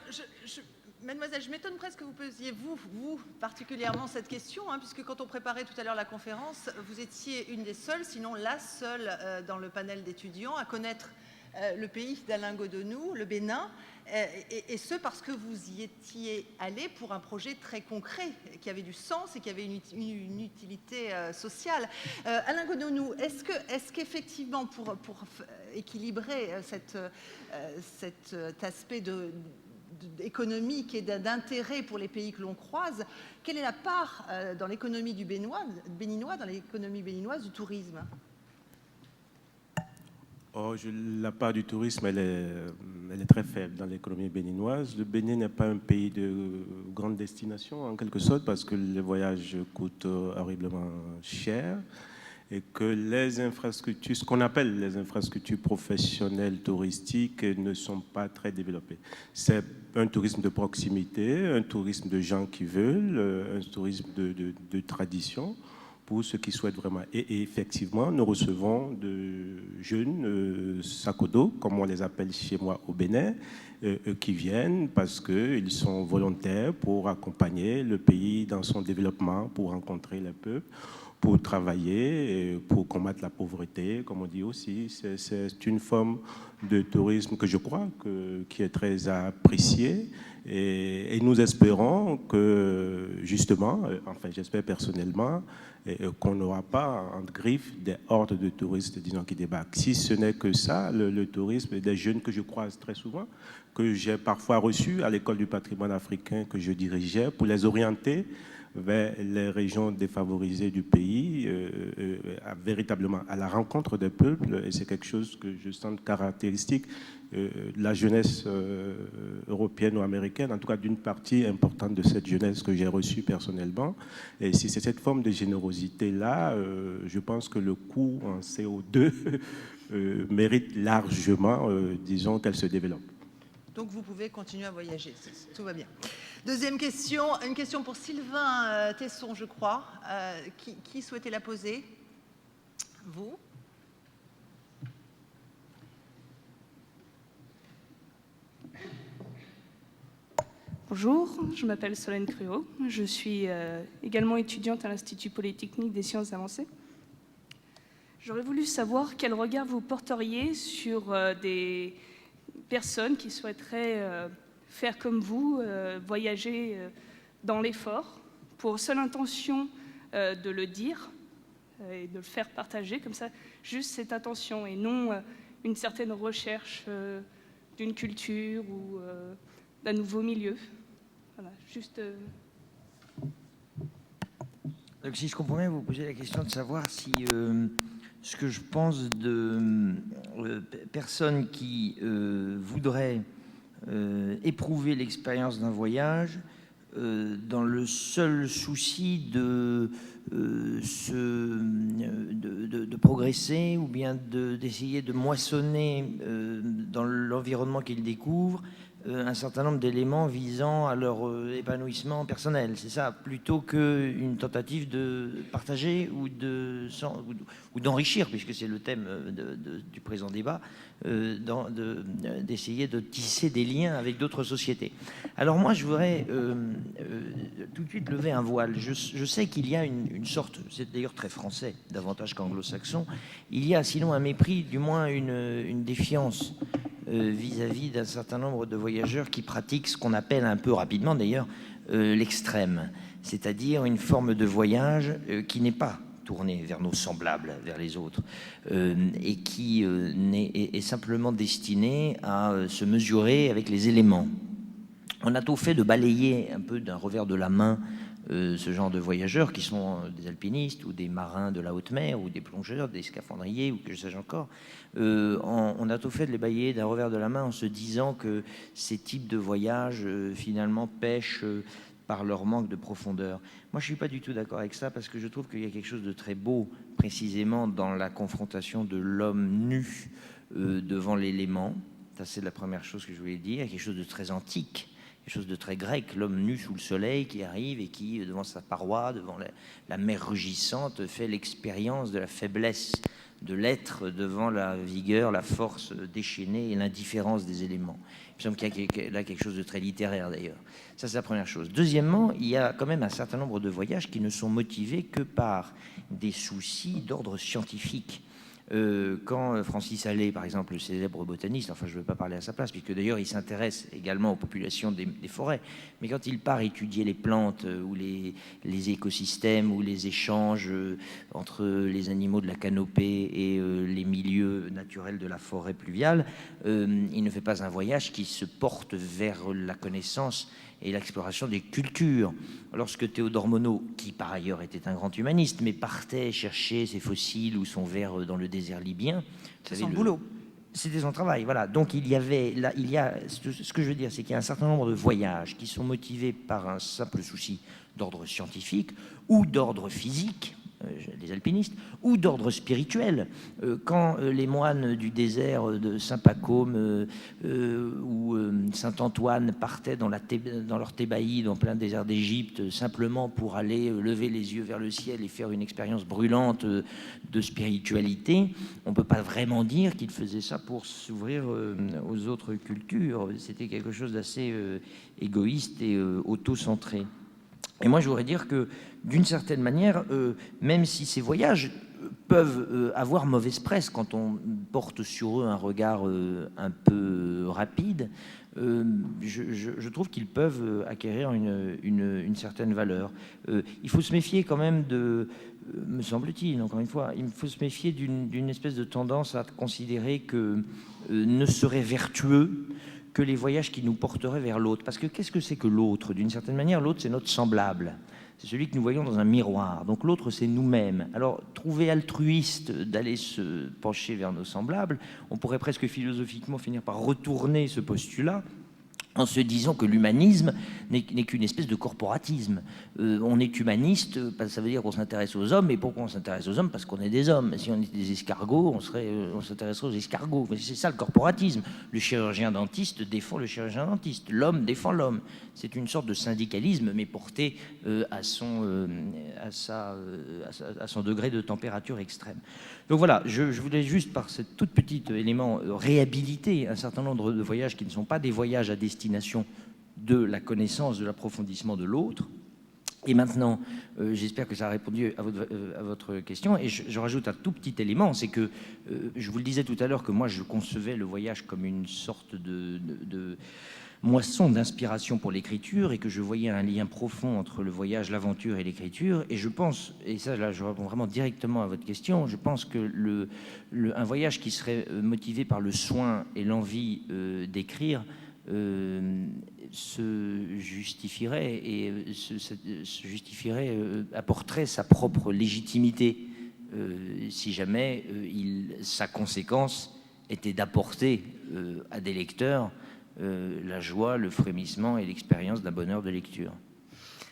mademoiselle, je m'étonne presque que vous posiez, vous particulièrement, cette question, hein, puisque quand on préparait tout à l'heure la conférence, vous étiez une des seules, sinon la seule dans le panel d'étudiants à connaître le pays d'Alain Godonou, le Bénin, et ce parce que vous y étiez allé pour un projet très concret, qui avait du sens et qui avait une utilité sociale. Alain Godonou, est-ce qu'effectivement, pour équilibrer cet aspect économique et d'intérêt pour les pays que l'on croise, quelle est la part dans l'économie béninois, dans l'économie béninoise du tourisme? La part du tourisme, elle est très faible dans l'économie béninoise. Le Bénin n'est pas un pays de grande destination, en quelque sorte, parce que les voyages coûtent horriblement cher et que les infrastructures, ce qu'on appelle les infrastructures professionnelles touristiques, ne sont pas très développées. C'est un tourisme de proximité, un tourisme de gens qui veulent, un tourisme de tradition, pour ceux qui souhaitent vraiment. Et effectivement, nous recevons de jeunes sakodo, comme on les appelle chez moi au Bénin, qui viennent parce qu'ils sont volontaires pour accompagner le pays dans son développement, pour rencontrer les peuples, pour travailler, pour combattre la pauvreté, comme on dit aussi. C'est une forme de tourisme que je crois qui est très appréciée. Et nous espérons que, justement, enfin j'espère personnellement, qu'on n'aura pas en griffe des hordes de touristes, disons, qui débarquent. Si ce n'est que ça, le tourisme des jeunes que je croise très souvent, que j'ai parfois reçus à l'école du patrimoine africain que je dirigeais, pour les orienter vers les régions défavorisées du pays, véritablement à la rencontre des peuples, et c'est quelque chose que je sens caractéristique de la jeunesse européenne ou américaine, en tout cas d'une partie importante de cette jeunesse que j'ai reçue personnellement. Et si c'est cette forme de générosité-là, je pense que le coût en CO2 mérite largement, disons, qu'elle se développe. Donc vous pouvez continuer à voyager, tout va bien. Deuxième question, une question pour Sylvain Tesson, je crois. Qui souhaitait la poser? Vous? Bonjour, je m'appelle Solène Cruot. Je suis également étudiante à l'Institut Polytechnique des sciences avancées. J'aurais voulu savoir quel regard vous porteriez sur des personnes qui souhaiteraient faire comme vous, voyager dans l'effort, pour seule intention de le dire et de le faire partager, comme ça, juste cette intention, et non une certaine recherche d'une culture ou d'un nouveau milieu. Voilà, juste... Donc, si je comprends bien, vous posez la question de savoir si ce que je pense de personnes qui voudraient éprouver l'expérience d'un voyage dans le seul souci de progresser ou bien d'essayer de moissonner dans l'environnement qu'ils découvrent un certain nombre d'éléments visant à leur épanouissement personnel. C'est ça, plutôt qu'une tentative de partager ou d'enrichir, puisque c'est le thème du présent débat, d'essayer de tisser des liens avec d'autres sociétés. Alors moi, je voudrais tout de suite lever un voile. Je sais qu'il y a une sorte, c'est d'ailleurs très français, davantage qu'anglo-saxon, il y a sinon un mépris, du moins une défiance vis-à-vis d'un certain nombre de voyageurs qui pratiquent ce qu'on appelle un peu rapidement d'ailleurs l'extrême, c'est-à-dire une forme de voyage qui n'est pas tourné vers nos semblables, vers les autres, et qui est simplement destiné à se mesurer avec les éléments. On a tout fait de balayer un peu d'un revers de la main ce genre de voyageurs qui sont des alpinistes ou des marins de la haute mer ou des plongeurs, des scaphandriers ou que sais-je encore. On a tout fait de les balayer d'un revers de la main en se disant que ces types de voyages finalement pêchent par leur manque de profondeur. Moi, je ne suis pas du tout d'accord avec ça parce que je trouve qu'il y a quelque chose de très beau précisément dans la confrontation de l'homme nu devant l'élément. Ça, c'est la première chose que je voulais dire. Il y a quelque chose de très antique, quelque chose de très grec, l'homme nu sous le soleil qui arrive et qui, devant sa paroi, devant la mer rugissante, fait l'expérience de la faiblesse de l'être devant la vigueur, la force déchaînée et l'indifférence des éléments. Il me semble qu'il y a là quelque chose de très littéraire d'ailleurs. Ça, c'est la première chose. Deuxièmement, il y a quand même un certain nombre de voyages qui ne sont motivés que par des soucis d'ordre scientifique. Quand Francis Halley, par exemple, le célèbre botaniste, enfin je ne veux pas parler à sa place, puisque d'ailleurs il s'intéresse également aux populations des forêts, mais quand il part étudier les plantes ou les écosystèmes ou les échanges entre les animaux de la canopée et les milieux naturels de la forêt pluviale, il ne fait pas un voyage qui se porte vers la connaissance et l'exploration des cultures. Lorsque Théodore Monod, qui par ailleurs était un grand humaniste, mais partait chercher ses fossiles ou son verre dans le désert libyen, c'est son boulot. C'était son travail, voilà. Donc il y a ce que je veux dire, c'est qu'il y a un certain nombre de voyages qui sont motivés par un simple souci d'ordre scientifique ou d'ordre physique, les alpinistes, ou d'ordre spirituel. Quand les moines du désert de Saint-Pacôme ou Saint-Antoine partaient dans leur thébaïde en plein désert d'Égypte simplement pour aller lever les yeux vers le ciel et faire une expérience brûlante de spiritualité, on ne peut pas vraiment dire qu'ils faisaient ça pour s'ouvrir aux autres cultures. C'était quelque chose d'assez égoïste et auto-centré. Et moi, je voudrais dire que, d'une certaine manière, même si ces voyages peuvent avoir mauvaise presse quand on porte sur eux un regard un peu rapide, je trouve qu'ils peuvent acquérir une certaine valeur. Il faut se méfier quand même me semble-t-il, encore une fois, il faut se méfier d'une espèce de tendance à considérer que ne serait vertueux que les voyages qui nous porteraient vers l'autre. Parce que qu'est-ce que c'est que l'autre? D'une certaine manière, l'autre, c'est notre semblable. C'est celui que nous voyons dans un miroir. Donc l'autre, c'est nous-mêmes. Alors, trouver altruiste d'aller se pencher vers nos semblables, on pourrait presque philosophiquement finir par retourner ce postulat en se disant que l'humanisme n'est qu'une espèce de corporatisme. On est humaniste, ça veut dire qu'on s'intéresse aux hommes, mais pourquoi on s'intéresse aux hommes? Parce qu'on est des hommes. Si on était des escargots, on s'intéresserait aux escargots. C'est ça le corporatisme. Le chirurgien dentiste défend le chirurgien dentiste. L'homme défend l'homme. C'est une sorte de syndicalisme, mais porté à son degré de température extrême. Donc voilà, je voulais juste, par ce tout petit élément, réhabiliter un certain nombre de voyages qui ne sont pas des voyages à destination de la connaissance, de l'approfondissement de l'autre. Et maintenant, j'espère que ça a répondu à votre question. Et je rajoute un tout petit élément, c'est que, je vous le disais tout à l'heure, que moi, je concevais le voyage comme une sorte de moisson d'inspiration pour l'écriture et que je voyais un lien profond entre le voyage, l'aventure et l'écriture. Et je pense, et ça là je réponds vraiment directement à votre question, je pense que un voyage qui serait motivé par le soin et l'envie d'écrire se justifierait apporterait sa propre légitimité si jamais sa conséquence était d'apporter à des lecteurs la joie, le frémissement et l'expérience d'un bonheur de lecture.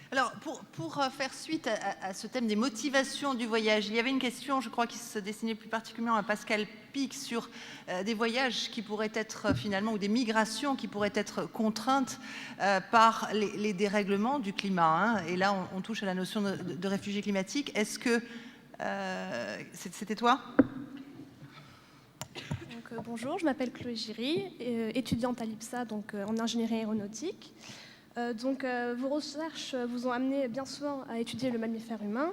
Alors, pour faire suite à ce thème des motivations du voyage, il y avait une question, je crois, qui se destinait plus particulièrement à Pascal Pic sur des voyages qui pourraient être finalement, ou des migrations qui pourraient être contraintes par les dérèglements du climat. Hein. Et là, on touche à la notion de réfugiés climatiques. Est-ce que... c'était toi ? Donc, bonjour, je m'appelle Chloé Giry, étudiante à l'IPSA donc, en ingénierie aéronautique. Vos recherches vous ont amené bien souvent à étudier le mammifère humain.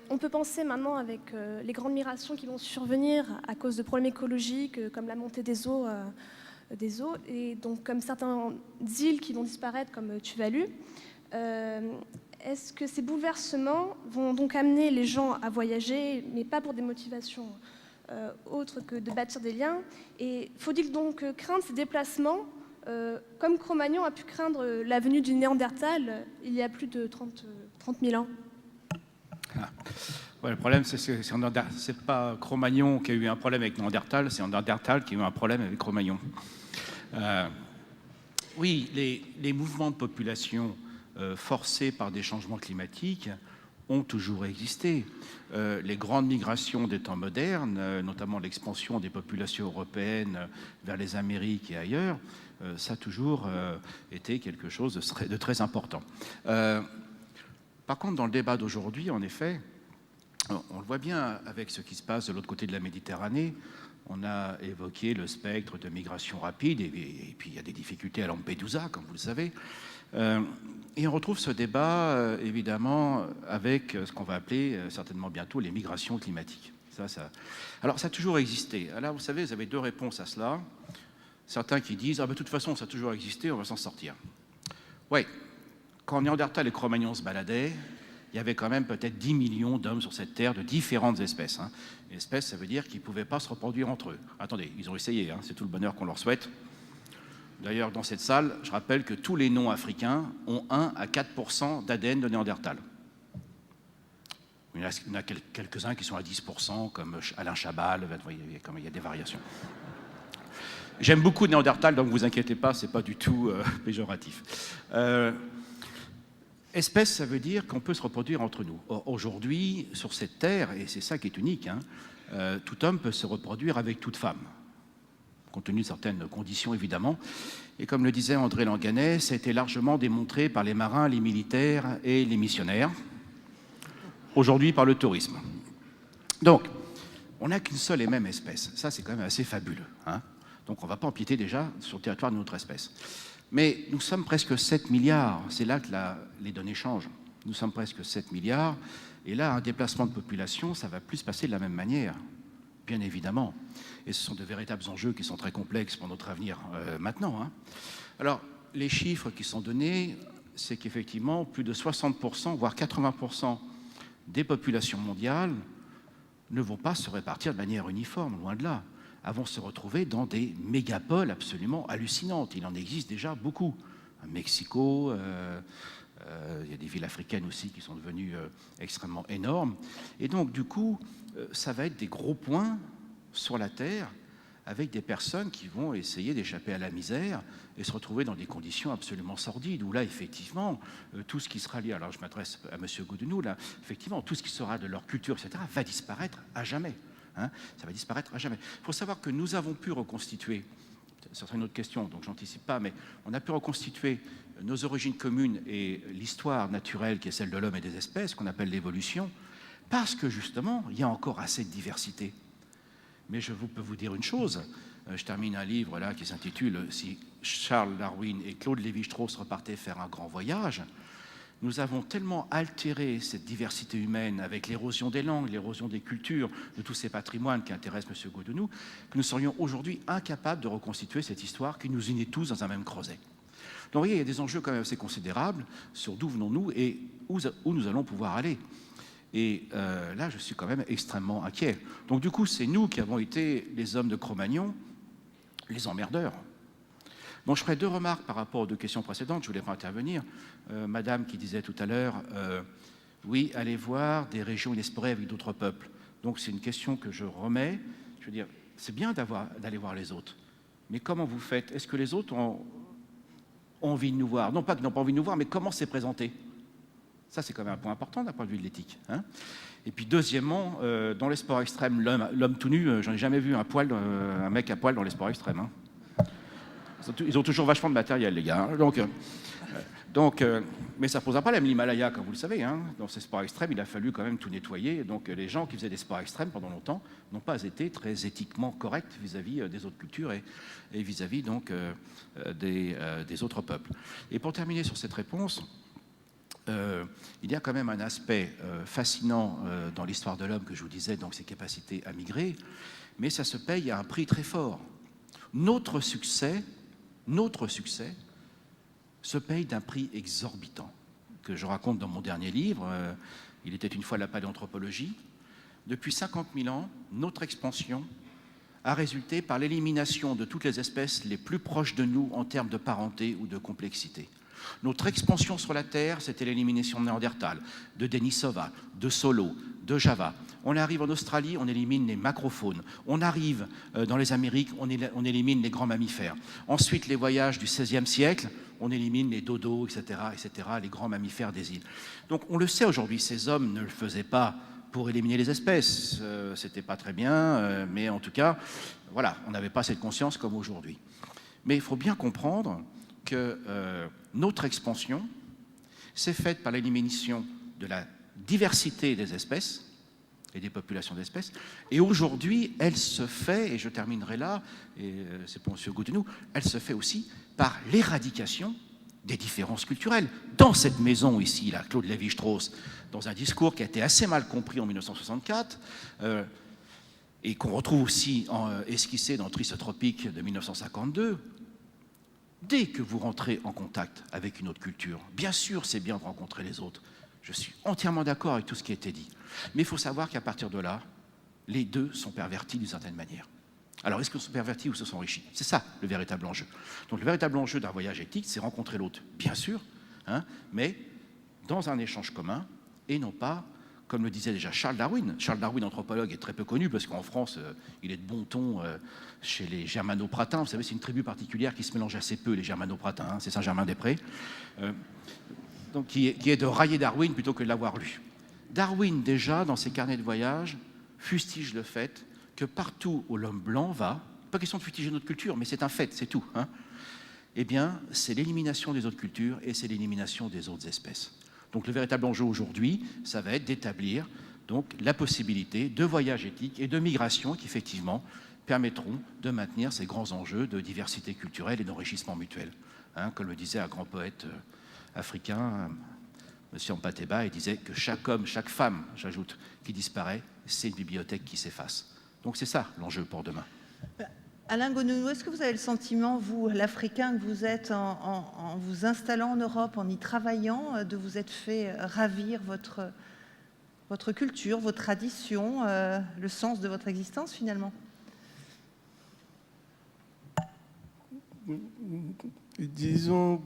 On peut penser maintenant avec les grandes migrations qui vont survenir à cause de problèmes écologiques comme la montée des eaux et donc comme certaines îles qui vont disparaître comme Tuvalu. Est-ce que ces bouleversements vont donc amener les gens à voyager, mais pas pour des motivations autres que de bâtir des liens? Et faut-il donc craindre ces déplacements comme Cro-Magnon a pu craindre la venue du Néandertal il y a plus de 30 000 ans? Ouais, le problème, c'est pas Cro-Magnon qui a eu un problème avec Néandertal, c'est Néandertal qui a eu un problème avec Cro-Magnon. Oui, les mouvements de population forcés par des changements climatiques ont toujours existé. Les grandes migrations des temps modernes, notamment l'expansion des populations européennes vers les Amériques et ailleurs, ça a toujours été quelque chose de très important. Par contre, dans le débat d'aujourd'hui, en effet, on le voit bien avec ce qui se passe de l'autre côté de la Méditerranée. On a évoqué le spectre de migration rapide, et puis il y a des difficultés à Lampedusa, comme vous le savez. Et on retrouve ce débat, évidemment, avec ce qu'on va appeler certainement bientôt les migrations climatiques. Alors, ça a toujours existé. Alors, vous savez, vous avez deux réponses à cela. Certains qui disent « Ah, de toute façon, ça a toujours existé, on va s'en sortir. » Oui, quand Néandertal et Cro-Magnon se baladaient, il y avait quand même peut-être 10 millions d'hommes sur cette terre de différentes espèces. Hein. Espèces, ça veut dire qu'ils ne pouvaient pas se reproduire entre eux. Attendez, ils ont essayé, hein, c'est tout le bonheur qu'on leur souhaite. D'ailleurs, dans cette salle, je rappelle que tous les noms africains ont 1 à 4% d'ADN de Néandertal. Il y en a quelques-uns qui sont à 10%, comme Alain Chabat, il y a des variations. J'aime beaucoup Néandertal, donc ne vous inquiétez pas, ce n'est pas du tout péjoratif. Espèce, ça veut dire qu'on peut se reproduire entre nous. Aujourd'hui, sur cette terre, et c'est ça qui est unique, hein, tout homme peut se reproduire avec toute femme, compte tenu de certaines conditions, évidemment. Et comme le disait André Langanais, ça a été largement démontré par les marins, les militaires et les missionnaires, aujourd'hui par le tourisme. Donc, on n'a qu'une seule et même espèce. Ça, c'est quand même assez fabuleux. Hein. Donc, on ne va pas empiéter déjà sur le territoire de notre espèce. Mais nous sommes presque 7 milliards. C'est là que les données changent. Nous sommes presque 7 milliards. Et là, un déplacement de population, ça ne va plus se passer de la même manière, bien évidemment. Et ce sont de véritables enjeux qui sont très complexes pour notre avenir maintenant. Hein. Alors, les chiffres qui sont donnés, c'est qu'effectivement, plus de 60%, voire 80% des populations mondiales ne vont pas se répartir de manière uniforme, loin de là. Elles vont se retrouver dans des mégapoles absolument hallucinantes. Il en existe déjà beaucoup. À Mexico, il y a des villes africaines aussi qui sont devenues extrêmement énormes. Et donc, du coup, ça va être des gros points sur la Terre avec des personnes qui vont essayer d'échapper à la misère et se retrouver dans des conditions absolument sordides, où là, effectivement, tout ce qui sera lié, alors je m'adresse à M. Goudounou, là, effectivement, tout ce qui sera de leur culture, etc., va disparaître à jamais. Hein, ça va disparaître à jamais. Il faut savoir que nous avons pu reconstituer, ce sera une autre question, donc j'anticipe pas, mais on a pu reconstituer nos origines communes et l'histoire naturelle qui est celle de l'homme et des espèces, qu'on appelle l'évolution, parce que justement, il y a encore assez de diversité. Mais je peux vous dire une chose, je termine un livre là qui s'intitule « Si Charles Darwin et Claude Lévi-Strauss repartaient faire un grand voyage », nous avons tellement altéré cette diversité humaine avec l'érosion des langues, l'érosion des cultures, de tous ces patrimoines qui intéressent M. Goudounou, que nous serions aujourd'hui incapables de reconstituer cette histoire qui nous unit tous dans un même creuset. Donc vous voyez, il y a des enjeux quand même assez considérables sur d'où venons-nous et où nous allons pouvoir aller. Et là, je suis quand même extrêmement inquiet. Donc du coup, c'est nous qui avons été les hommes de Cro-Magnon, les emmerdeurs. Bon, je ferai deux remarques par rapport aux deux questions précédentes, je ne voulais pas intervenir. Madame qui disait tout à l'heure, oui, allez voir des régions inexplorées avec d'autres peuples. Donc c'est une question que je remets. Je veux dire, c'est bien d'aller voir les autres, mais comment vous faites? Est-ce que les autres ont envie de nous voir? Non pas qu'ils n'ont pas envie de nous voir, mais comment c'est présenté? Ça, c'est quand même un point important d'un point de vue de l'éthique. Hein. Et puis, deuxièmement, dans les sports extrêmes, l'homme tout nu, j'en ai jamais vu un mec à poil dans les sports extrêmes. Hein. Ils ont toujours vachement de matériel, les gars. Hein. Mais ça ne posera pas problème, l'Himalaya, comme vous le savez. Hein. Dans ces sports extrêmes, il a fallu quand même tout nettoyer. Donc, les gens qui faisaient des sports extrêmes pendant longtemps n'ont pas été très éthiquement corrects vis-à-vis des autres cultures et vis-à-vis donc des autres peuples. Et pour terminer sur cette réponse, il y a quand même un aspect fascinant dans l'histoire de l'homme que je vous disais, donc ses capacités à migrer, mais ça se paye à un prix très fort. Notre succès se paye d'un prix exorbitant, que je raconte dans mon dernier livre, Il était une fois la paléanthropologie. Depuis 50 000 ans, notre expansion a résulté par l'élimination de toutes les espèces les plus proches de nous en termes de parenté ou de complexité. Notre expansion sur la Terre, c'était l'élimination de Néandertal, de Denisova, de Solo, de Java. On arrive en Australie, on élimine les macrophones. On arrive dans les Amériques, on élimine les grands mammifères. Ensuite, les voyages du XVIe siècle, on élimine les dodos, etc., les grands mammifères des îles. Donc on le sait aujourd'hui, ces hommes ne le faisaient pas pour éliminer les espèces. C'était pas très bien, mais en tout cas, voilà, on n'avait pas cette conscience comme aujourd'hui. Mais il faut bien comprendre que notre expansion s'est faite par l'élimination de la diversité des espèces et des populations d'espèces. Et aujourd'hui, elle se fait, et je terminerai là, et c'est pour M. Goutenou, elle se fait aussi par l'éradication des différences culturelles. Dans cette maison ici, là, Claude Lévi-Strauss, dans un discours qui a été assez mal compris en 1964, et qu'on retrouve aussi esquissé dans Trisotropique de 1952, dès que vous rentrez en contact avec une autre culture, bien sûr, c'est bien de rencontrer les autres. Je suis entièrement d'accord avec tout ce qui a été dit. Mais il faut savoir qu'à partir de là, les deux sont pervertis d'une certaine manière. Alors, est-ce qu'ils sont pervertis ou se sont enrichis? C'est ça, le véritable enjeu. Donc, le véritable enjeu d'un voyage éthique, c'est rencontrer l'autre, bien sûr, hein, mais dans un échange commun, et non pas, comme le disait déjà Charles Darwin. Charles Darwin, anthropologue, est très peu connu, parce qu'en France, il est de bon ton chez les Germanopratins. Vous savez, c'est une tribu particulière qui se mélange assez peu, les Germanopratins, hein, c'est Saint-Germain-des-Prés. Donc, qui est de railler Darwin plutôt que de l'avoir lu. Darwin, déjà, dans ses carnets de voyage, fustige le fait que partout où l'homme blanc va, pas question de fustiger notre culture, mais c'est un fait, c'est tout, hein, eh bien, c'est l'élimination des autres cultures et c'est l'élimination des autres espèces. Donc, le véritable enjeu aujourd'hui, ça va être d'établir donc la possibilité de voyages éthiques et de migration qui, effectivement, permettront de maintenir ces grands enjeux de diversité culturelle et d'enrichissement mutuel. Hein, comme le disait un grand poète africain, M. Mpateba, il disait que chaque homme, chaque femme, j'ajoute, qui disparaît, c'est une bibliothèque qui s'efface. Donc c'est ça l'enjeu pour demain. Alain Goutenou, est-ce que vous avez le sentiment, vous, l'Africain que vous êtes, en vous installant en Europe, en y travaillant, de vous être fait ravir votre culture, vos traditions, le sens de votre existence finalement? Disons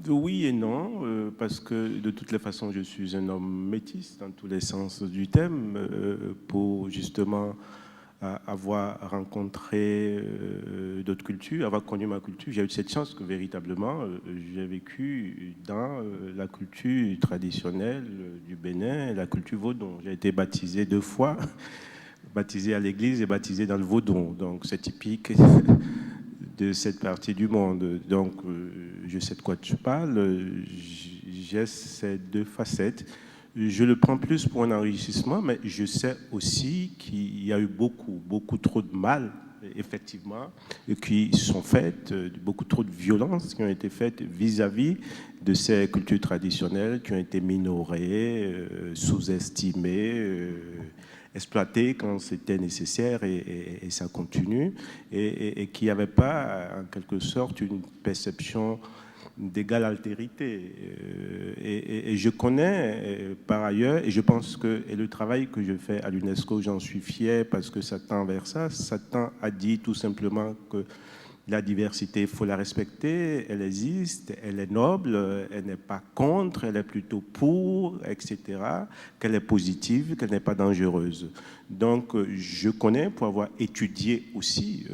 oui et non, parce que de toutes les façons, je suis un homme métis dans tous les sens du terme, pour justement avoir rencontré d'autres cultures, avoir connu ma culture. J'ai eu cette chance que véritablement, j'ai vécu dans la culture traditionnelle du Bénin, la culture vaudon. J'ai été baptisé 2 fois, baptisé à l'église et baptisé dans le vaudon. Donc c'est typique de cette partie du monde. Donc, je sais de quoi tu parles. J'ai ces 2 facettes. Je le prends plus pour un enrichissement, mais je sais aussi qu'il y a eu beaucoup trop de mal, effectivement, qui sont faites, beaucoup trop de violences qui ont été faites vis-à-vis de ces cultures traditionnelles qui ont été minorées, sous-estimées, exploité quand c'était nécessaire et ça continue, et qu'il n'y avait pas, en quelque sorte, une perception d'égale altérité. Et je connais, par ailleurs, et je pense que et le travail que je fais à l'UNESCO, j'en suis fier parce que ça tend vers ça, ça tend à dire tout simplement que La diversité, il faut la respecter, elle existe, elle est noble, elle n'est pas contre, elle est plutôt pour, etc., qu'elle est positive, qu'elle n'est pas dangereuse. Donc, je connais, pour avoir étudié aussi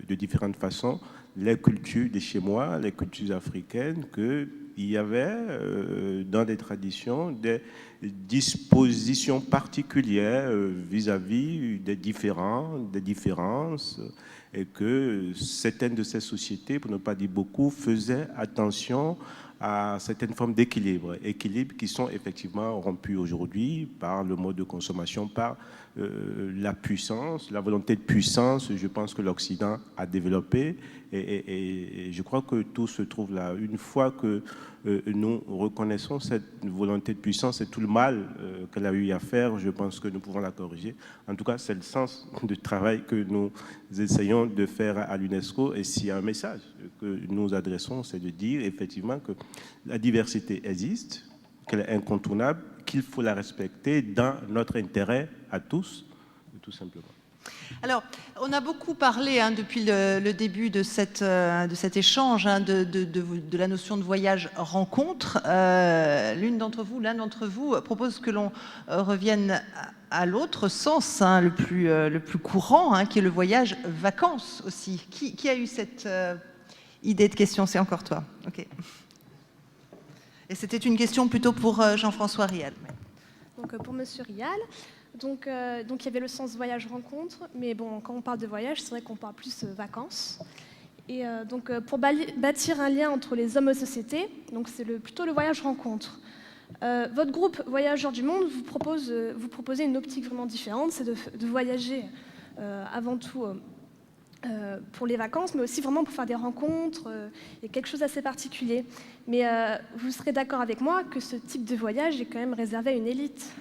de différentes façons, les cultures de chez moi, les cultures africaines, qu'il y avait dans des traditions des dispositions particulières vis-à-vis des différences, et que certaines de ces sociétés, pour ne pas dire beaucoup, faisaient attention à certaines formes d'équilibre qui sont effectivement rompus aujourd'hui par le mode de consommation, par la puissance, la volonté de puissance, je pense que l'Occident a développé, et je crois que tout se trouve là. Une fois que nous reconnaissons cette volonté de puissance et tout le mal qu'elle a eu à faire, je pense que nous pouvons la corriger. En tout cas, c'est le sens du travail que nous essayons de faire à l'UNESCO, et s'il y a un message que nous adressons, c'est de dire effectivement que la diversité existe, qu'elle est incontournable, qu'il faut la respecter dans notre intérêt à tous, tout simplement. Alors, on a beaucoup parlé depuis le début de cet échange de la notion de voyage rencontre. L'un d'entre vous propose que l'on revienne à l'autre sens, le plus courant, qui est le voyage vacances aussi. Qui a eu cette idée de question? C'est encore toi. Ok. Et c'était une question plutôt pour Jean-François Rial. Donc pour Monsieur Rial, donc il y avait le sens voyage-rencontre, mais bon, quand on parle de voyage, c'est vrai qu'on parle plus vacances. Et donc pour bâtir un lien entre les hommes et société, donc c'est plutôt le voyage-rencontre. Votre groupe Voyageurs du Monde vous proposez une optique vraiment différente, c'est de voyager avant tout pour les vacances, mais aussi vraiment pour faire des rencontres, et quelque chose d'assez particulier. Mais vous serez d'accord avec moi que ce type de voyage est quand même réservé à une élite.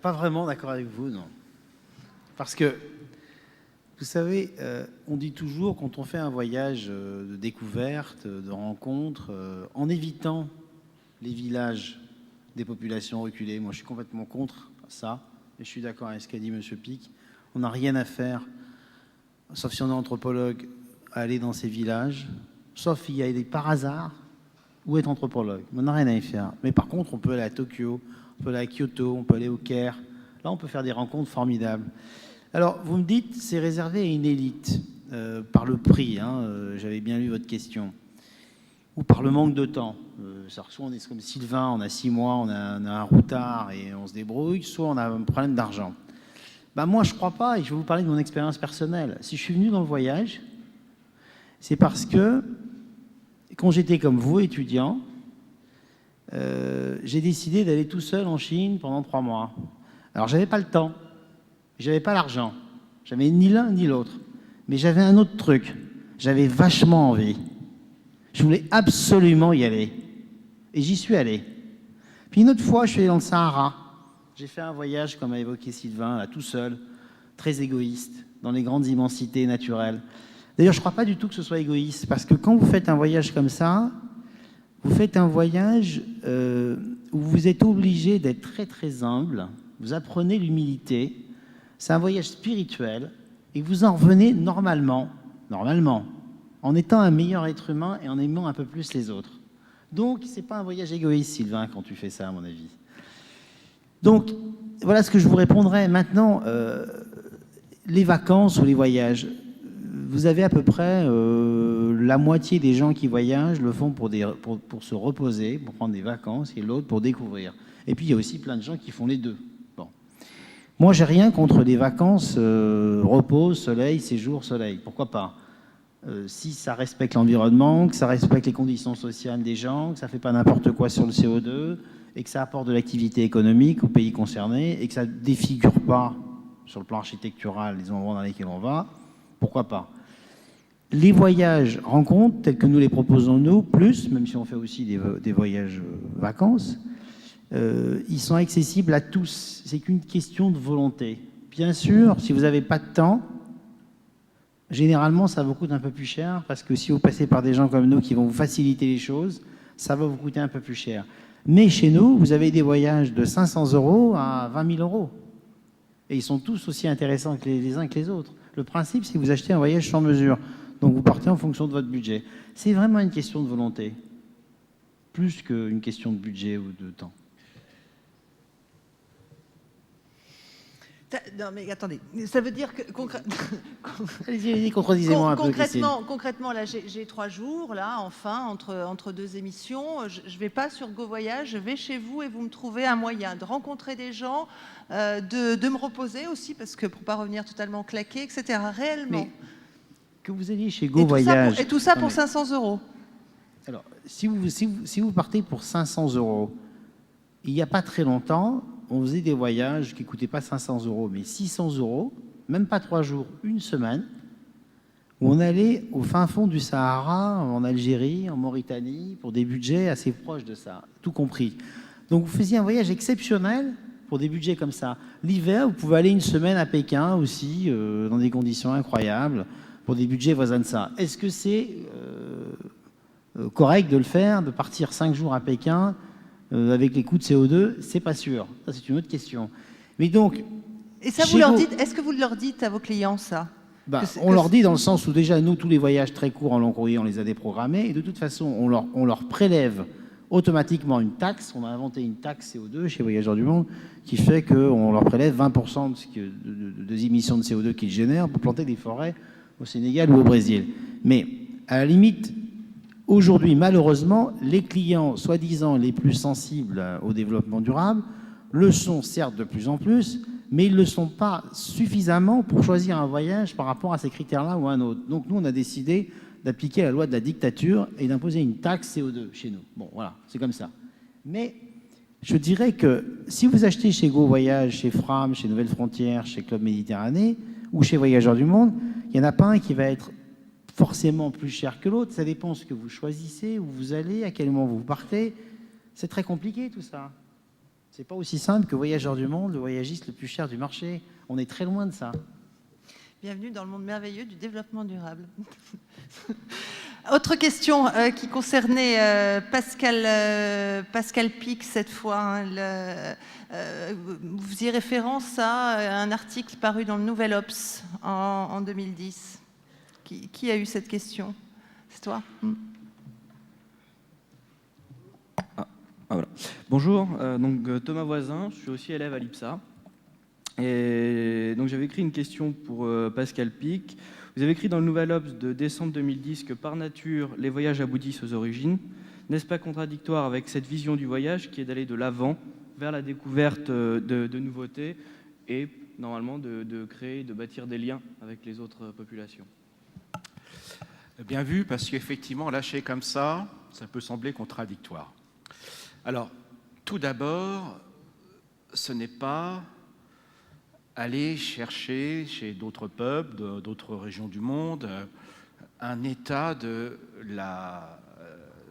Pas vraiment d'accord avec vous, non. Parce que, vous savez, on dit toujours, quand on fait un voyage de découverte, de rencontre, en évitant les villages des populations reculées, moi je suis complètement contre ça, et je suis d'accord avec ce qu'a dit M. Pic, on n'a rien à faire, sauf si on est anthropologue, à aller dans ces villages, sauf y aller par hasard, ou être anthropologue. On n'a rien à y faire. Mais par contre, on peut aller à Tokyo, on peut aller à Kyoto, on peut aller au Caire. Là, on peut faire des rencontres formidables. Alors, vous me dites, c'est réservé à une élite, par le prix, j'avais bien lu votre question, ou par le manque de temps. Soit on est comme Sylvain, on a 6 mois, on a un routard et on se débrouille, soit on a un problème d'argent. Moi, je ne crois pas, et je vais vous parler de mon expérience personnelle. Si je suis venu dans le voyage, c'est parce que, quand j'étais comme vous, étudiant, j'ai décidé d'aller tout seul en Chine pendant 3 mois. Alors, j'avais pas le temps, j'avais pas l'argent, j'avais ni l'un ni l'autre, mais j'avais un autre truc, j'avais vachement envie. Je voulais absolument y aller, et j'y suis allé. Puis une autre fois, je suis allé dans le Sahara. J'ai fait un voyage, comme a évoqué Sylvain, là, tout seul, très égoïste, dans les grandes immensités naturelles. D'ailleurs, je ne crois pas du tout que ce soit égoïste, parce que quand vous faites un voyage comme ça, vous faites un voyage où vous êtes obligé d'être très très humble, vous apprenez l'humilité, c'est un voyage spirituel, et vous en revenez normalement, en étant un meilleur être humain et en aimant un peu plus les autres. Donc, ce n'est pas un voyage égoïste, Sylvain, quand tu fais ça, à mon avis. Donc, voilà ce que je vous répondrai. Maintenant, les vacances ou les voyages, vous avez à peu près la moitié des gens qui voyagent le font pour se reposer, pour prendre des vacances, et l'autre pour découvrir. Et puis, il y a aussi plein de gens qui font les deux. Bon. Moi, j'ai rien contre des vacances, repos, soleil, séjour, soleil. Pourquoi pas ? Si ça respecte l'environnement, que ça respecte les conditions sociales des gens, que ça ne fait pas n'importe quoi sur le CO2, et que ça apporte de l'activité économique aux pays concernés, et que ça ne défigure pas, sur le plan architectural, les endroits dans lesquels on va, pourquoi pas ? Les voyages rencontres, tels que nous les proposons nous, plus, même si on fait aussi des voyages vacances, ils sont accessibles à tous. C'est qu'une question de volonté. Bien sûr, si vous n'avez pas de temps, généralement, ça vous coûte un peu plus cher, parce que si vous passez par des gens comme nous qui vont vous faciliter les choses, ça va vous coûter un peu plus cher. Mais chez nous, vous avez des voyages de 500 € à 20 000 €. Et ils sont tous aussi intéressants que les uns que les autres. Le principe, c'est que vous achetez un voyage sur mesure. Donc vous partez en fonction de votre budget. C'est vraiment une question de volonté, plus qu'une question de budget ou de temps. Non, mais attendez, ça veut dire que Allez-y, contredisez-moi un peu. concrètement, là, j'ai 3 jours, là, enfin, entre 2 émissions. Je ne vais pas sur GoVoyage, je vais chez vous et vous me trouvez un moyen de rencontrer des gens, de me reposer aussi, parce que pour ne pas revenir totalement claqué, etc. Réellement. Mais que vous alliez chez GoVoyage... Et tout ça pour 500 €. Alors, si vous partez pour 500 €, il n'y a pas très longtemps, on faisait des voyages qui ne coûtaient pas 500 €, mais 600 €, même pas 3 jours, une semaine, où on allait au fin fond du Sahara, en Algérie, en Mauritanie, pour des budgets assez proches de ça, tout compris. Donc vous faisiez un voyage exceptionnel pour des budgets comme ça. L'hiver, vous pouvez aller une semaine à Pékin aussi, dans des conditions incroyables, pour des budgets voisins de ça. Est-ce que c'est correct de le faire, de partir 5 jours à Pékin avec les coûts de CO2? C'est pas sûr. Ça, c'est une autre question. Mais donc... Et ça, vous leur dites, est-ce que vous leur dites à vos clients, ça? On leur dit dans le sens où déjà, nous, tous les voyages très courts en long courrier, on les a déprogrammés. Et de toute façon, on leur prélève automatiquement une taxe. On a inventé une taxe CO2 chez Voyageurs du Monde qui fait qu'on leur prélève 20% des émissions de CO2 qu'ils génèrent pour planter des forêts au Sénégal ou au Brésil. Mais à la limite, aujourd'hui, malheureusement, les clients soi-disant les plus sensibles au développement durable le sont certes de plus en plus, mais ils ne le sont pas suffisamment pour choisir un voyage par rapport à ces critères-là ou à un autre. Donc nous, on a décidé d'appliquer la loi de la dictature et d'imposer une taxe CO2 chez nous. Bon, voilà, c'est comme ça. Mais je dirais que si vous achetez chez GoVoyage, chez Fram, chez Nouvelles Frontières, chez Club Méditerranée ou chez Voyageurs du Monde, il n'y en a pas un qui va être forcément plus cher que l'autre. Ça dépend de ce que vous choisissez, où vous allez, à quel moment vous partez. C'est très compliqué tout ça. C'est pas aussi simple que Voyageurs du Monde, le voyagiste le plus cher du marché. On est très loin de ça. Bienvenue dans le monde merveilleux du développement durable. Autre question qui concernait Pascal Pic cette fois. Hein, vous faisiez référence à un article paru dans le Nouvel Obs en 2010. Qui a eu cette question? C'est toi? Voilà. Bonjour, donc Thomas Voisin, je suis aussi élève à l'IPSA. Et donc j'avais écrit une question pour Pascal Pic. Vous avez écrit dans le Nouvel Obs de décembre 2010 que par nature, les voyages aboutissent aux origines. N'est-ce pas contradictoire avec cette vision du voyage qui est d'aller de l'avant vers la découverte de nouveautés et normalement de créer, de bâtir des liens avec les autres populations? Bien vu, parce qu'effectivement, lâché comme ça peut sembler contradictoire. Alors, tout d'abord, ce n'est pas aller chercher chez d'autres peuples, d'autres régions du monde, un état de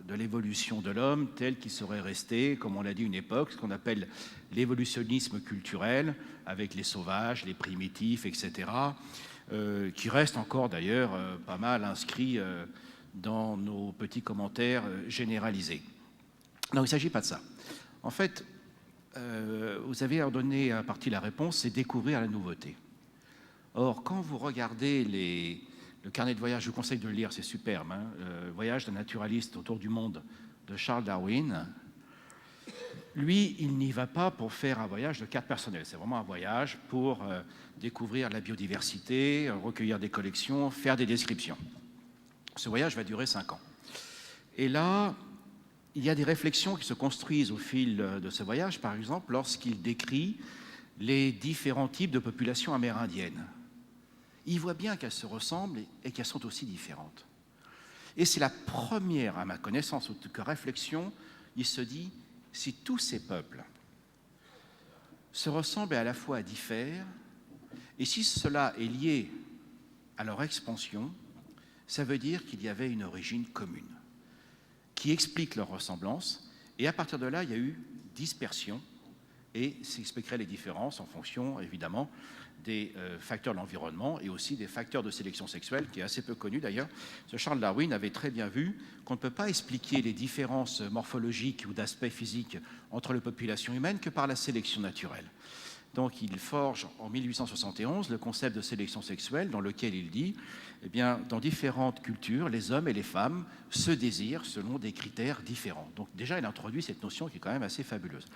l'évolution de l'homme tel qu'il serait resté, comme on l'a dit, une époque, ce qu'on appelle l'évolutionnisme culturel, avec les sauvages, les primitifs, etc., qui reste encore d'ailleurs pas mal inscrit dans nos petits commentaires généralisés. Non, il ne s'agit pas de ça. En fait, vous avez donné à partie la réponse, c'est découvrir la nouveauté. Or, quand vous regardez le carnet de voyage, je vous conseille de le lire, c'est superbe, hein, le voyage d'un naturaliste autour du monde de Charles Darwin, lui, il n'y va pas pour faire un voyage de carte personnelle. C'est vraiment un voyage pour découvrir la biodiversité, recueillir des collections, faire des descriptions. Ce voyage va durer 5 ans. Et là, il y a des réflexions qui se construisent au fil de ce voyage, par exemple, lorsqu'il décrit les différents types de populations amérindiennes. Il voit bien qu'elles se ressemblent et qu'elles sont aussi différentes. Et c'est la première, à ma connaissance, en tout cas réflexion, il se dit, si tous ces peuples se ressemblent et à la fois diffèrent, et si cela est lié à leur expansion, ça veut dire qu'il y avait une origine commune qui explique leur ressemblance, et à partir de là, il y a eu dispersion, et s'expliqueraient les différences en fonction, évidemment, des facteurs de l'environnement et aussi des facteurs de sélection sexuelle, qui est assez peu connu d'ailleurs. Ce Charles Darwin avait très bien vu qu'on ne peut pas expliquer les différences morphologiques ou d'aspect physique entre les populations humaines que par la sélection naturelle. Donc il forge en 1871 le concept de sélection sexuelle dans lequel il dit, eh bien, dans différentes cultures, les hommes et les femmes se désirent selon des critères différents. Donc déjà, il introduit cette notion qui est quand même assez fabuleuse.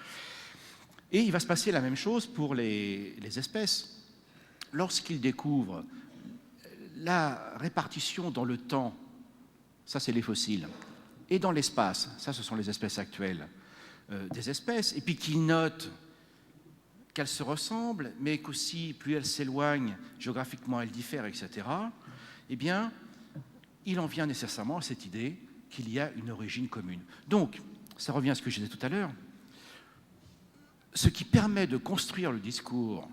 Et il va se passer la même chose pour les espèces. Lorsqu'il découvre la répartition dans le temps, ça c'est les fossiles, et dans l'espace, ça ce sont les espèces actuelles, des espèces, et puis qu'il note qu'elles se ressemblent, mais qu'aussi, plus elles s'éloignent, géographiquement elles diffèrent, etc., eh bien, il en vient nécessairement à cette idée qu'il y a une origine commune. Donc, ça revient à ce que je disais tout à l'heure, ce qui permet de construire le discours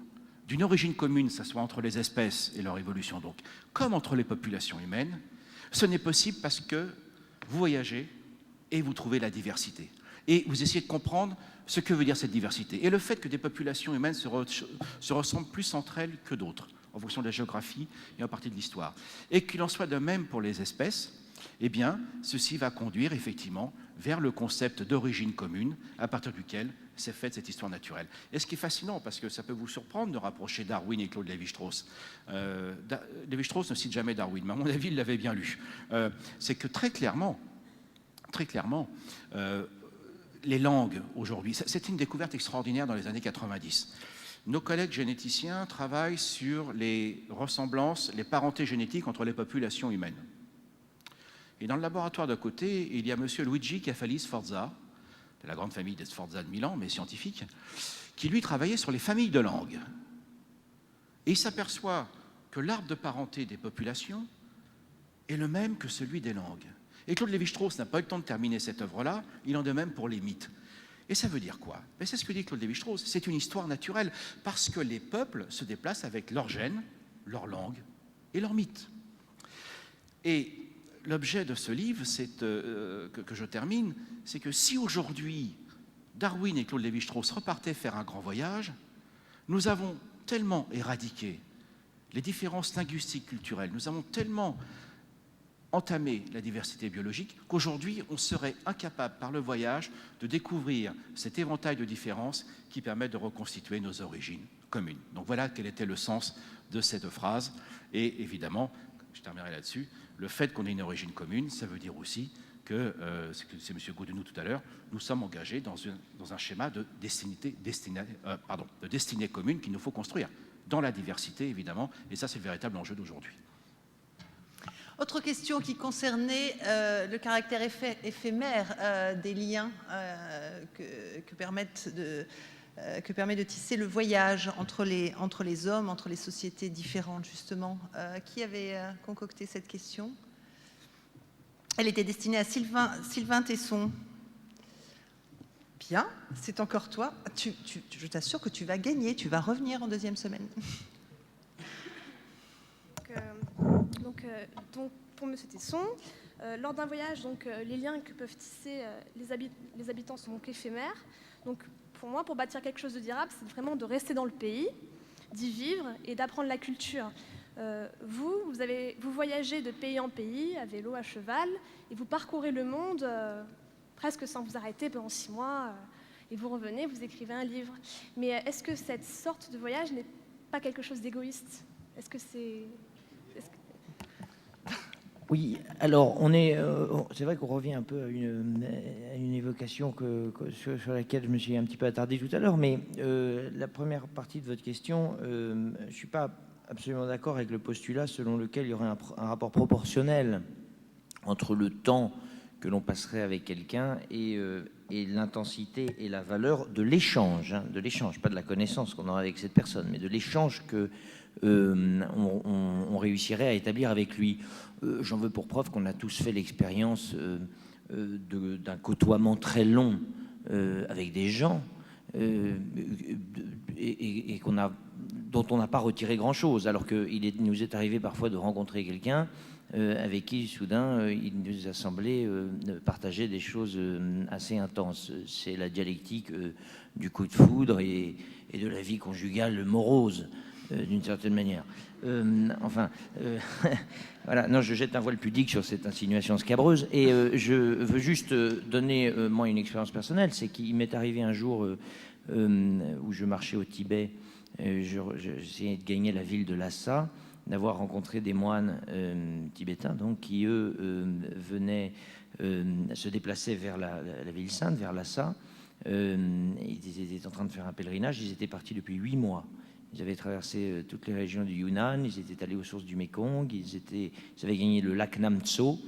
d'une origine commune, que ce soit entre les espèces et leur évolution, donc, comme entre les populations humaines, ce n'est possible parce que vous voyagez et vous trouvez la diversité. Et vous essayez de comprendre ce que veut dire cette diversité. Et le fait que des populations humaines se ressemblent plus entre elles que d'autres, en fonction de la géographie et en partie de l'histoire. Et qu'il en soit de même pour les espèces, eh bien, ceci va conduire effectivement vers le concept d'origine commune, à partir duquel s'est faite cette histoire naturelle. Et ce qui est fascinant, parce que ça peut vous surprendre de rapprocher Darwin et Claude Lévi-Strauss. Lévi-Strauss ne cite jamais Darwin, mais à mon avis, il l'avait bien lu. C'est que très clairement, les langues aujourd'hui, c'est une découverte extraordinaire dans les années 90. Nos collègues généticiens travaillent sur les ressemblances, les parentés génétiques entre les populations humaines. Et dans le laboratoire d'à côté, il y a M. Luigi Cafali Sforza, de la grande famille des Sforza de Milan, mais scientifique, qui lui travaillait sur les familles de langues. Et il s'aperçoit que l'arbre de parenté des populations est le même que celui des langues. Et Claude Lévi-Strauss n'a pas eu le temps de terminer cette œuvre-là, il en est de même pour les mythes. Et ça veut dire quoi? C'est ce que dit Claude Lévi-Strauss, c'est une histoire naturelle, parce que les peuples se déplacent avec leur gène, leur langue et leurs mythes. Et l'objet de ce livre, que je termine, c'est que si aujourd'hui Darwin et Claude Lévi-Strauss repartaient faire un grand voyage, nous avons tellement éradiqué les différences linguistiques culturelles, nous avons tellement entamer la diversité biologique, qu'aujourd'hui, on serait incapable, par le voyage, de découvrir cet éventail de différences qui permet de reconstituer nos origines communes. Donc voilà quel était le sens de cette phrase. Et évidemment, je terminerai là-dessus, le fait qu'on ait une origine commune, ça veut dire aussi que, c'est M. Goudenou tout à l'heure, nous sommes engagés dans un schéma de destinée commune qu'il nous faut construire, dans la diversité, évidemment, et ça, c'est le véritable enjeu d'aujourd'hui. Autre question qui concernait le caractère éphémère des liens que permet de tisser le voyage entre les hommes, entre les sociétés différentes, justement. Qui avait concocté cette question? Elle était destinée à Sylvain Tesson. Bien, c'est encore toi. Je t'assure que tu vas gagner, tu vas revenir en deuxième semaine. Donc, pour M. Tesson, lors d'un voyage, les liens que peuvent tisser les habitants sont donc éphémères. Donc, pour moi, pour bâtir quelque chose de durable, c'est vraiment de rester dans le pays, d'y vivre et d'apprendre la culture. Vous voyagez de pays en pays, à vélo, à cheval, et vous parcourez le monde presque sans vous arrêter pendant 6 mois, et vous revenez, vous écrivez un livre. Mais est-ce que cette sorte de voyage n'est pas quelque chose d'égoïste? Est-ce que c'est... Oui, alors c'est vrai qu'on revient un peu à une évocation sur laquelle je me suis un petit peu attardé tout à l'heure, mais la première partie de votre question, je ne suis pas absolument d'accord avec le postulat selon lequel il y aurait un rapport proportionnel entre le temps que l'on passerait avec quelqu'un et l'intensité et la valeur de l'échange, pas de la connaissance qu'on aurait avec cette personne, mais de l'échange que on réussirait à établir avec lui. J'en veux pour preuve qu'on a tous fait l'expérience d'un côtoiement très long avec des gens et dont on n'a pas retiré grand-chose, alors qu'il nous est arrivé parfois de rencontrer quelqu'un avec qui, soudain, il nous a semblé partager des choses assez intenses. C'est la dialectique du coup de foudre et de la vie conjugale morose, d'une certaine manière. Voilà, non, je jette un voile pudique sur cette insinuation scabreuse, et je veux juste donner, moi, une expérience personnelle. C'est qu'il m'est arrivé un jour où je marchais au Tibet. J'essayais de gagner la ville de Lhasa, d'avoir rencontré des moines tibétains donc, qui, eux, se déplaçaient vers la ville sainte, vers Lhasa. Ils étaient en train de faire un pèlerinage, ils étaient partis depuis 8 mois. Ils avaient traversé toutes les régions du Yunnan, ils étaient allés aux sources du Mékong, ils avaient gagné le lac Nam Tso,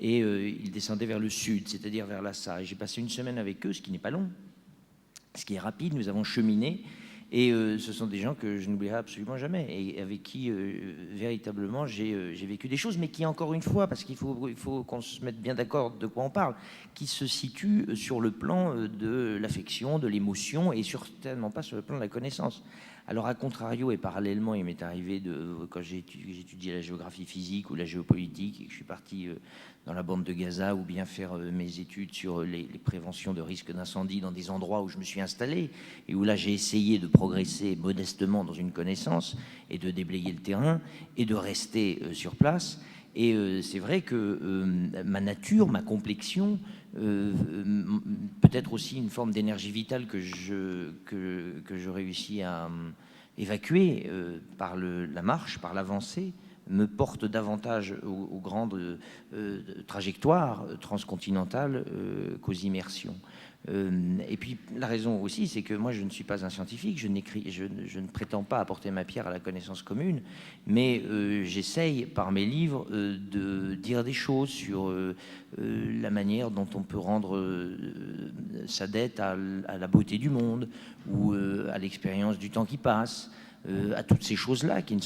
et ils descendaient vers le sud, c'est-à-dire vers Lhasa. Et j'ai passé une semaine avec eux, ce qui n'est pas long, ce qui est rapide. Nous avons cheminé, et ce sont des gens que je n'oublierai absolument jamais, et avec qui véritablement j'ai vécu des choses, mais qui, encore une fois, parce qu'il faut qu'on se mette bien d'accord de quoi on parle, qui se situent sur le plan de l'affection, de l'émotion, et certainement pas sur le plan de la connaissance. Alors, à contrario et parallèlement, il m'est arrivé, quand j'ai étudié la géographie physique ou la géopolitique, et que je suis parti dans la bande de Gaza, ou bien faire mes études sur les préventions de risques d'incendie dans des endroits où je me suis installé, et où là, j'ai essayé de progresser modestement dans une connaissance, et de déblayer le terrain, et de rester sur place. Et c'est vrai que ma nature, ma complexion, peut-être aussi une forme d'énergie vitale que je réussis à évacuer par la marche, par l'avancée, me porte davantage aux grandes trajectoires transcontinentales qu'aux immersions. Et puis la raison aussi, c'est que moi je ne suis pas un scientifique, je ne prétends pas apporter ma pierre à la connaissance commune, mais j'essaye par mes livres de dire des choses sur la manière dont on peut rendre sa dette à la beauté du monde, ou à l'expérience du temps qui passe, à toutes ces choses-là qui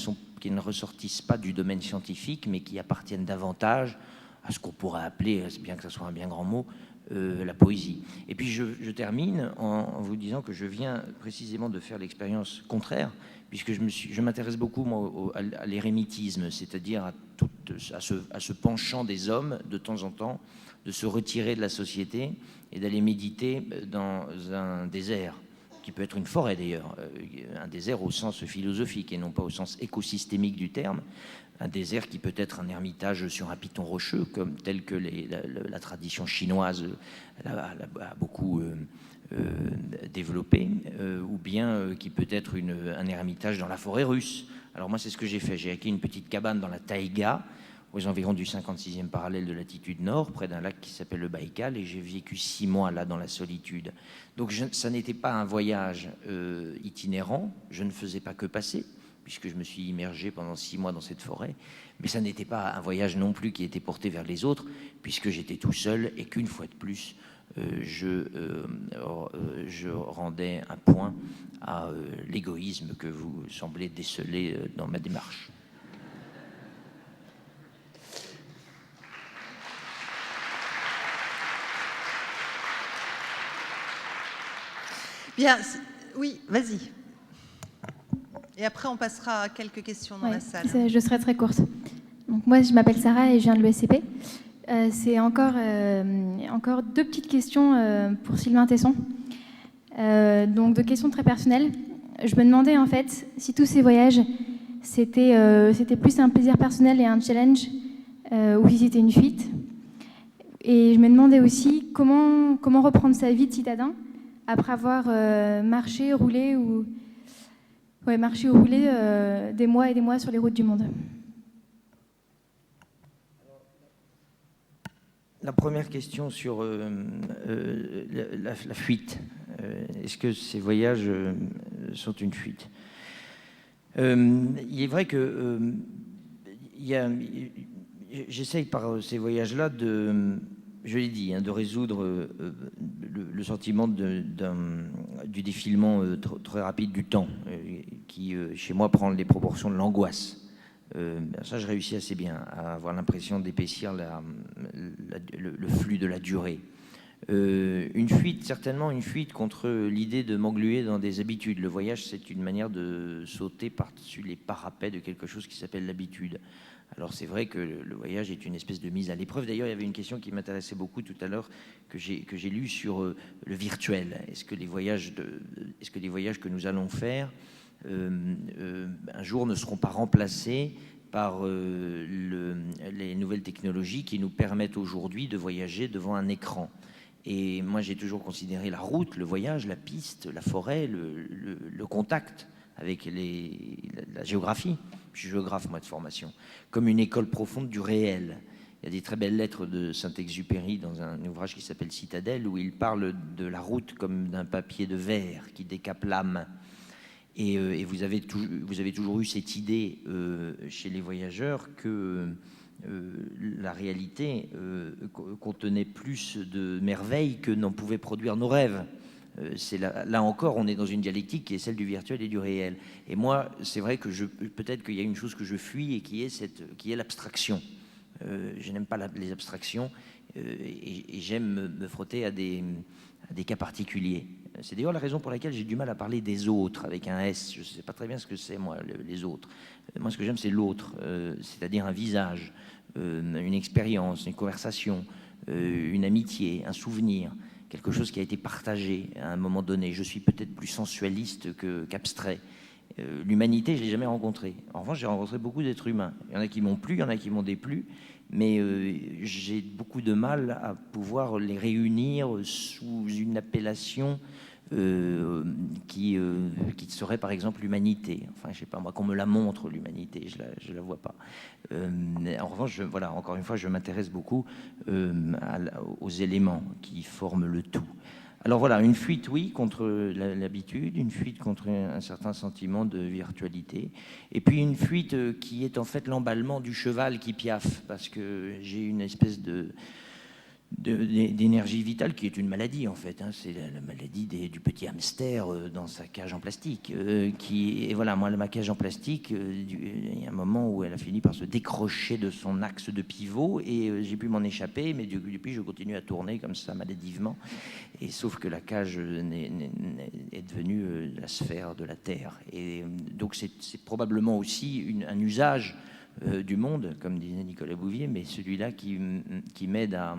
ne ressortissent pas du domaine scientifique, mais qui appartiennent davantage à ce qu'on pourrait appeler, bien que ce soit un bien grand mot, la poésie. Et puis je termine en vous disant que je viens précisément de faire l'expérience contraire, puisque je m'intéresse beaucoup moi, à l'érémitisme, c'est-à-dire à ce penchant des hommes de temps en temps de se retirer de la société et d'aller méditer dans un désert, qui peut être une forêt d'ailleurs, un désert au sens philosophique et non pas au sens écosystémique du terme, un désert qui peut être un ermitage sur un piton rocheux, tel que la tradition chinoise a beaucoup développé, ou bien qui peut être un ermitage dans la forêt russe. Alors moi, c'est ce que j'ai fait. J'ai acquis une petite cabane dans la taïga, aux environs du 56e parallèle de latitude nord, près d'un lac qui s'appelle le Baïkal, et j'ai vécu 6 mois là dans la solitude. Donc ça n'était pas un voyage itinérant, je ne faisais pas que passer, puisque je me suis immergé pendant 6 mois dans cette forêt, mais ça n'était pas un voyage non plus qui était porté vers les autres, puisque j'étais tout seul et qu'une fois de plus, je rendais un point à l'égoïsme que vous semblez déceler dans ma démarche. Bien, oui, vas-y. Et après, on passera à quelques questions dans la salle. Je serai très courte. Donc, moi, je m'appelle Sarah et je viens de l'ESCP. C'est encore 2 petites questions pour Sylvain Tesson. Donc, 2 questions très personnelles. Je me demandais, en fait, si tous ces voyages, c'était plus un plaisir personnel et un challenge, ou si c'était une fuite. Et je me demandais aussi comment reprendre sa vie de citadin après avoir marché, roulé ou des mois et des mois sur les routes du monde. La première question sur la fuite. Est-ce que ces voyages sont une fuite ? Il est vrai que j'essaye par ces voyages-là je l'ai dit, de résoudre le sentiment du défilement très rapide du temps, qui, chez moi, prend les proportions de l'angoisse. Ça, je réussis assez bien à avoir l'impression d'épaissir le flux de la durée. Une fuite, certainement une fuite contre l'idée de m'engluer dans des habitudes. Le voyage, c'est une manière de sauter par-dessus les parapets de quelque chose qui s'appelle l'habitude. Alors c'est vrai que le voyage est une espèce de mise à l'épreuve. D'ailleurs, il y avait une question qui m'intéressait beaucoup tout à l'heure, que j'ai lue sur le virtuel. Est-ce que les voyages que nous allons faire un jour ne seront pas remplacés par les nouvelles technologies qui nous permettent aujourd'hui de voyager devant un écran ? Et moi, j'ai toujours considéré la route, le voyage, la piste, la forêt, le contact avec la géographie, je suis géographe moi de formation, comme une école profonde du réel. Il y a des très belles lettres de Saint-Exupéry dans un ouvrage qui s'appelle Citadelle, où il parle de la route comme d'un papier de verre qui décape l'âme. Et vous avez toujours eu cette idée chez les voyageurs que la réalité contenait plus de merveilles que n'en pouvaient produire nos rêves. Là encore, on est dans une dialectique qui est celle du virtuel et du réel. Et moi, c'est vrai que peut-être qu'il y a une chose que je fuis et qui est l'abstraction. Je n'aime pas les abstractions et j'aime me frotter à des cas particuliers. C'est d'ailleurs la raison pour laquelle j'ai du mal à parler des autres avec un S. Je ne sais pas très bien ce que c'est, moi, les autres. Moi, ce que j'aime, c'est l'autre, c'est-à-dire un visage, une expérience, une conversation, une amitié, un souvenir, quelque chose qui a été partagé à un moment donné. Je suis peut-être plus sensualiste qu'abstrait. L'humanité, je ne l'ai jamais rencontrée. En revanche, j'ai rencontré beaucoup d'êtres humains. Il y en a qui m'ont plu, il y en a qui m'ont déplu, mais j'ai beaucoup de mal à pouvoir les réunir sous une appellation qui serait par exemple l'humanité. Enfin, je sais pas moi, qu'on me la montre l'humanité, je la vois pas. En revanche, voilà, encore une fois, je m'intéresse beaucoup aux éléments qui forment le tout. Alors voilà, une fuite, oui, contre l'habitude, une fuite contre un certain sentiment de virtualité, et puis une fuite qui est en fait l'emballement du cheval qui piaffe, parce que j'ai une espèce d'énergie vitale qui est une maladie en fait, hein. C'est la maladie du petit hamster dans sa cage en plastique. Et voilà, moi ma cage en plastique, il y a un moment où elle a fini par se décrocher de son axe de pivot et j'ai pu m'en échapper, mais depuis je continue à tourner comme ça maladivement. Et sauf que la cage est devenue la sphère de la Terre. Et donc c'est probablement aussi un usage du monde, comme disait Nicolas Bouvier, mais celui-là qui m'aide à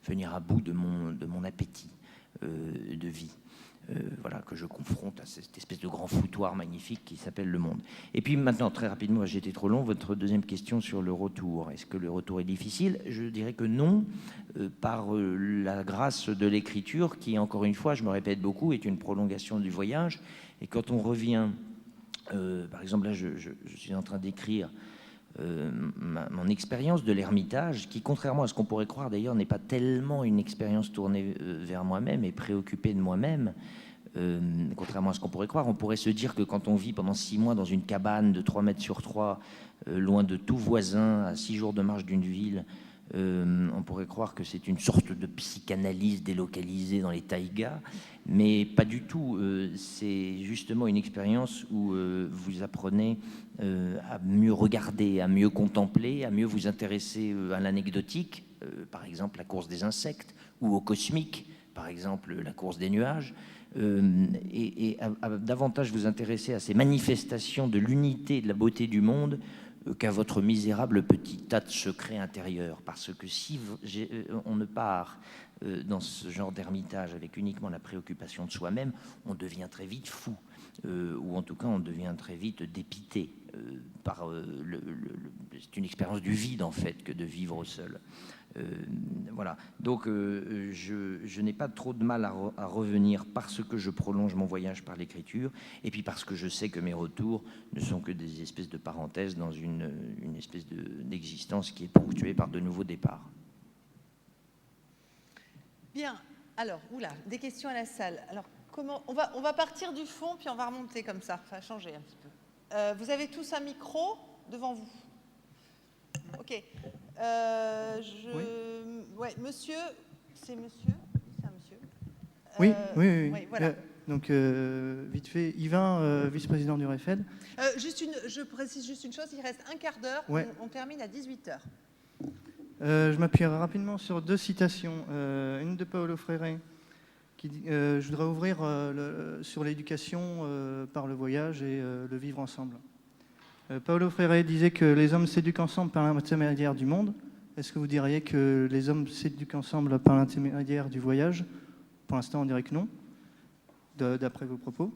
venir à bout de mon appétit de vie, voilà, que je confronte à cette espèce de grand foutoir magnifique qui s'appelle le monde. Et puis maintenant, très rapidement, j'ai été trop long, votre deuxième question sur le retour. Est-ce que le retour est difficile? Je dirais que non, par la grâce de l'écriture, qui, encore une fois, je me répète beaucoup, est une prolongation du voyage. Et quand on revient, par exemple, là, je suis en train d'écrire mon expérience de l'ermitage, qui, contrairement à ce qu'on pourrait croire d'ailleurs, n'est pas tellement une expérience tournée vers moi-même et préoccupée de moi-même. Contrairement à ce qu'on pourrait croire, on pourrait se dire que quand on vit pendant 6 mois dans une cabane de 3 mètres sur 3, loin de tout voisin, à 6 jours de marche d'une ville, on pourrait croire que c'est une sorte de psychanalyse délocalisée dans les taïgas, mais pas du tout. C'est justement une expérience où vous apprenez à mieux regarder, à mieux contempler, à mieux vous intéresser à l'anecdotique, par exemple la course des insectes, ou au cosmique, par exemple la course des nuages, et à davantage vous intéresser à ces manifestations de l'unité et de la beauté du monde qu'à votre misérable petit tas de secrets intérieurs. Parce que si on ne part dans ce genre d'ermitage avec uniquement la préoccupation de soi-même, on devient très vite fou, ou en tout cas on devient très vite dépité. C'est une expérience du vide en fait que de vivre seul. Voilà. Donc je n'ai pas trop de mal à revenir parce que je prolonge mon voyage par l'écriture et puis parce que je sais que mes retours ne sont que des espèces de parenthèses dans une espèce d'existence qui est ponctuée par de nouveaux départs. Bien. Alors, des questions à la salle. Alors, on va partir du fond puis on va remonter comme ça. Ça va changer un petit peu. Vous avez tous un micro devant vous. Ok. Oui. Ouais, monsieur, c'est monsieur. C'est un monsieur. Oui. Voilà. Donc, vite fait, Yvain, vice-président du REFED. Je précise juste une chose, il reste un quart d'heure, ouais. On termine à 18h. Je m'appuierai rapidement sur 2 citations. Une de Paulo Freire, qui dit, je voudrais ouvrir sur l'éducation par le voyage et le vivre ensemble. Paulo Freire disait que les hommes s'éduquent ensemble par l'intermédiaire du monde. Est-ce que vous diriez que les hommes s'éduquent ensemble par l'intermédiaire du voyage? Pour l'instant, on dirait que non, d'après vos propos.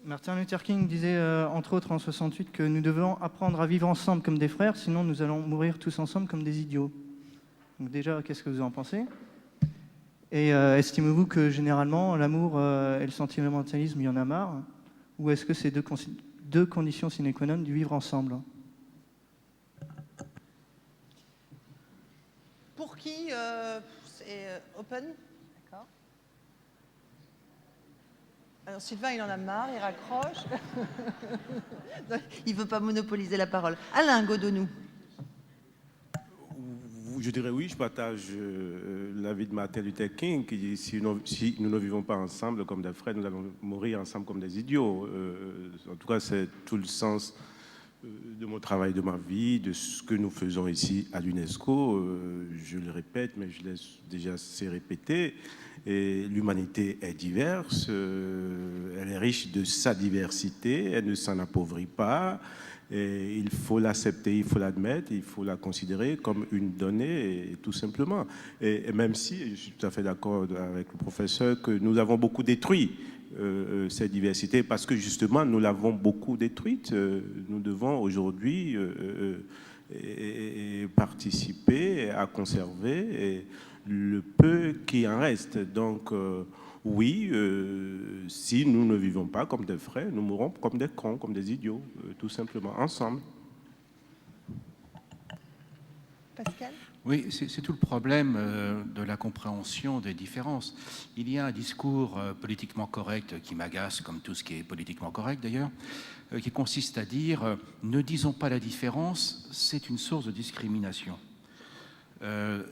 Martin Luther King disait, entre autres en 68, que nous devons apprendre à vivre ensemble comme des frères, sinon nous allons mourir tous ensemble comme des idiots. Donc déjà, qu'est-ce que vous en pensez? Et estimez-vous que généralement, l'amour et le sentimentalisme, il y en a marre? Ou est-ce que c'est deux conditions sine qua non du vivre ensemble? Pour qui c'est open? D'accord. Alors Sylvain, il en a marre, il raccroche. Il ne veut pas monopoliser la parole. Alain Godonou. Je dirais oui, je partage l'avis de Martin Luther King qui dit si nous ne vivons pas ensemble comme des frères, nous allons mourir ensemble comme des idiots. En tout cas, c'est tout le sens de mon travail, de ma vie, de ce que nous faisons ici à l'UNESCO. Je le répète, mais je l'ai déjà assez répété. Et l'humanité est diverse, elle est riche de sa diversité, elle ne s'en appauvrit pas. Et il faut l'accepter, il faut l'admettre, il faut la considérer comme une donnée, et tout simplement. Et même si, je suis tout à fait d'accord avec le professeur, que nous avons beaucoup détruit cette diversité, parce que justement, nous l'avons beaucoup détruite. Nous devons aujourd'hui participer à conserver le peu qui en reste. Donc, oui, si nous ne vivons pas comme des frères, nous mourrons comme des cons, comme des idiots, tout simplement, ensemble. Pascal? Oui, c'est tout le problème de la compréhension des différences. Il y a un discours politiquement correct qui m'agace, comme tout ce qui est politiquement correct d'ailleurs, qui consiste à dire ne disons pas la différence, c'est une source de discrimination.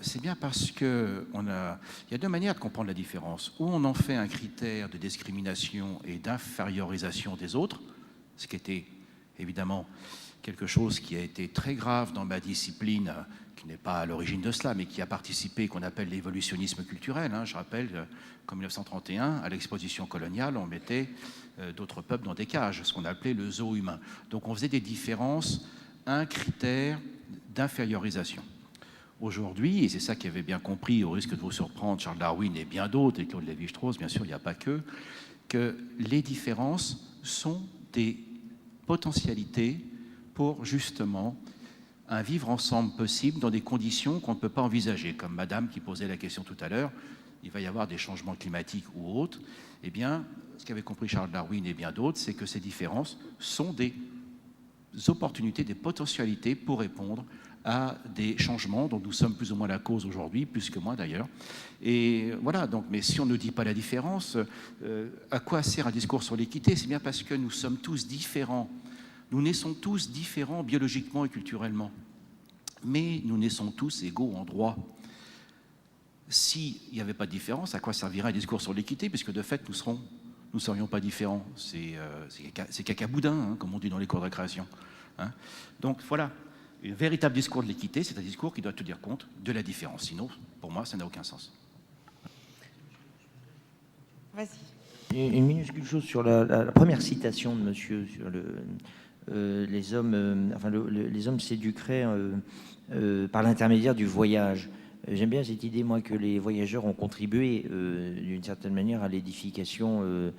C'est bien parce que il y a deux manières de comprendre la différence. Ou on en fait un critère de discrimination et d'infériorisation des autres, ce qui était évidemment quelque chose qui a été très grave dans ma discipline, qui n'est pas à l'origine de cela, mais qui a participé, qu'on appelle l'évolutionnisme culturel. Je rappelle qu'en 1931, à l'exposition coloniale, on mettait d'autres peuples dans des cages, ce qu'on appelait le zoo humain. Donc on faisait des différences, un critère d'infériorisation. Aujourd'hui, et c'est ça qu'avait bien compris, au risque de vous surprendre, Charles Darwin et bien d'autres, et Claude Lévi-Strauss, bien sûr, il n'y a pas que les différences sont des potentialités pour justement un vivre ensemble possible dans des conditions qu'on ne peut pas envisager. Comme madame qui posait la question tout à l'heure, il va y avoir des changements climatiques ou autres. Eh bien, ce qu'avait compris Charles Darwin et bien d'autres, c'est que ces différences sont des opportunités, des potentialités pour répondre à des changements dont nous sommes plus ou moins la cause aujourd'hui, plus que moins d'ailleurs. Et voilà, donc, mais si on ne dit pas la différence, à quoi sert un discours sur l'équité? C'est bien parce que nous sommes tous différents. Nous naissons tous différents biologiquement et culturellement, mais nous naissons tous égaux en droit. S'il n'y avait pas de différence, à quoi servirait un discours sur l'équité? Puisque de fait, nous ne serions pas différents. C'est cacaboudin, comme on dit dans les cours de récréation. Donc voilà. Un véritable discours de l'équité, c'est un discours qui doit tenir compte de la différence. Sinon, pour moi, ça n'a aucun sens. Vas-y. Une minuscule chose sur la première citation de monsieur sur les hommes, les hommes s'éduqueraient par l'intermédiaire du voyage. J'aime bien cette idée, moi, que les voyageurs ont contribué d'une certaine manière à l'édification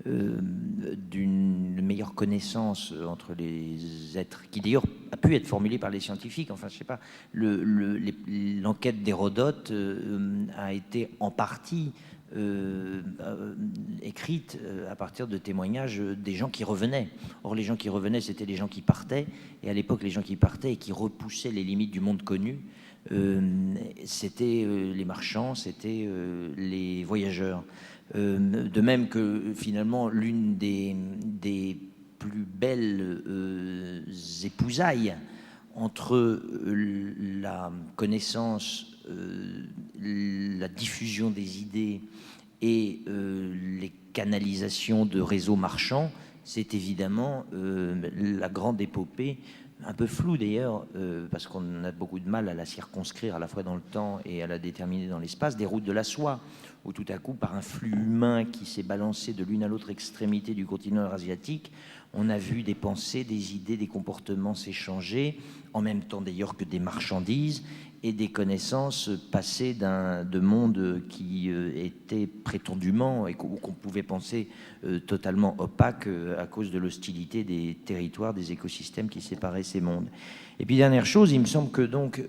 d'une meilleure connaissance entre les êtres, qui d'ailleurs a pu être formulée par les scientifiques. Enfin, je sais pas, l'enquête d'Hérodote a été en partie écrite à partir de témoignages des gens qui revenaient. Or, les gens qui revenaient, c'était les gens qui partaient, et à l'époque, les gens qui partaient et qui repoussaient les limites du monde connu, c'était les marchands, c'était les voyageurs. De même que finalement l'une des plus belles épousailles entre la connaissance, la diffusion des idées et les canalisations de réseaux marchands, c'est évidemment la grande épopée, un peu floue d'ailleurs, parce qu'on a beaucoup de mal à la circonscrire à la fois dans le temps et à la déterminer dans l'espace, des routes de la soie, où tout à coup, par un flux humain qui s'est balancé de l'une à l'autre extrémité du continent asiatique, on a vu des pensées, des idées, des comportements s'échanger, en même temps d'ailleurs que des marchandises, et des connaissances passées de mondes qui étaient prétendument et qu'on pouvait penser totalement opaques à cause de l'hostilité des territoires, des écosystèmes qui séparaient ces mondes. Et puis dernière chose, il me semble que donc,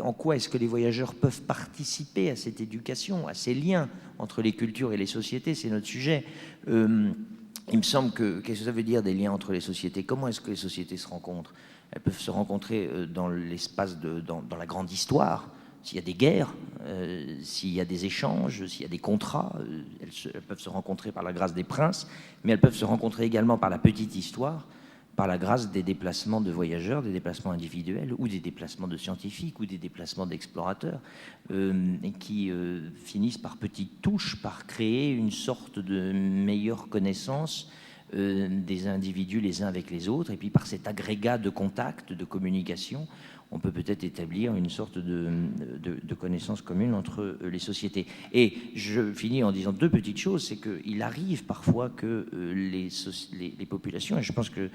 en quoi est-ce que les voyageurs peuvent participer à cette éducation, à ces liens entre les cultures et les sociétés, c'est notre sujet. Il me semble que, qu'est-ce que ça veut dire des liens entre les sociétés? Comment est-ce que les sociétés se rencontrent? Elles peuvent se rencontrer dans l'espace, dans la grande histoire. S'il y a des guerres, s'il y a des échanges, s'il y a des contrats, elles peuvent se rencontrer par la grâce des princes, mais elles peuvent se rencontrer également par la petite histoire, par la grâce des déplacements de voyageurs, des déplacements individuels, ou des déplacements de scientifiques, ou des déplacements d'explorateurs, qui finissent par petites touches, par créer une sorte de meilleure connaissance des individus les uns avec les autres, et puis par cet agrégat de contact, de communication, on peut peut-être établir une sorte de connaissance commune entre les sociétés. Et je finis en disant deux petites choses, c'est qu'il arrive parfois que les populations, et je pense que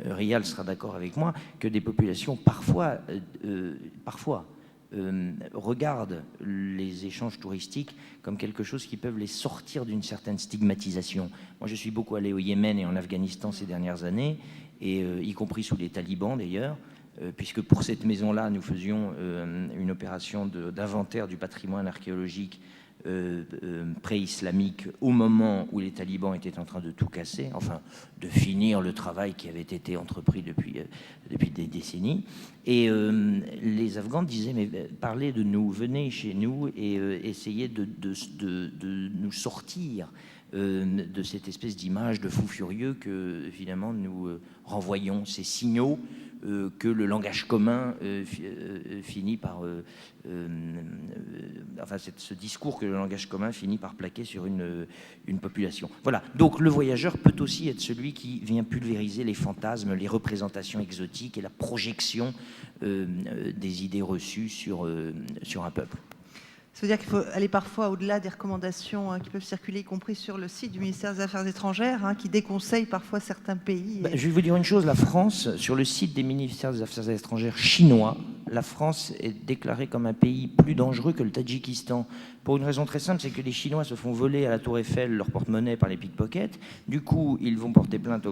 Rial sera d'accord avec moi, que des populations parfois regardent les échanges touristiques comme quelque chose qui peuvent les sortir d'une certaine stigmatisation. Moi, je suis beaucoup allé au Yémen et en Afghanistan ces dernières années, et y compris sous les talibans d'ailleurs, puisque pour cette maison-là, nous faisions une opération d'inventaire du patrimoine archéologique pré-islamique au moment où les talibans étaient en train de tout casser, enfin de finir le travail qui avait été entrepris depuis des décennies. Et les Afghans disaient, mais parlez de nous, venez chez nous et essayez de nous sortir de cette espèce d'image de fou furieux que finalement nous renvoyons, ces signaux que le langage commun finit par... enfin, ce discours que le langage commun finit par plaquer sur une population. Voilà. Donc le voyageur peut aussi être celui qui vient pulvériser les fantasmes, les représentations exotiques et la projection des idées reçues sur un peuple. Ça veut dire qu'il faut aller parfois au-delà des recommandations qui peuvent circuler, y compris sur le site du ministère des Affaires étrangères, qui déconseille parfois certains pays. Je vais vous dire une chose, la France, sur le site des ministères des Affaires étrangères chinois, la France est déclarée comme un pays plus dangereux que le Tadjikistan. Pour une raison très simple, c'est que les Chinois se font voler à la Tour Eiffel leur porte-monnaie par les pickpockets. Du coup, ils vont porter plainte à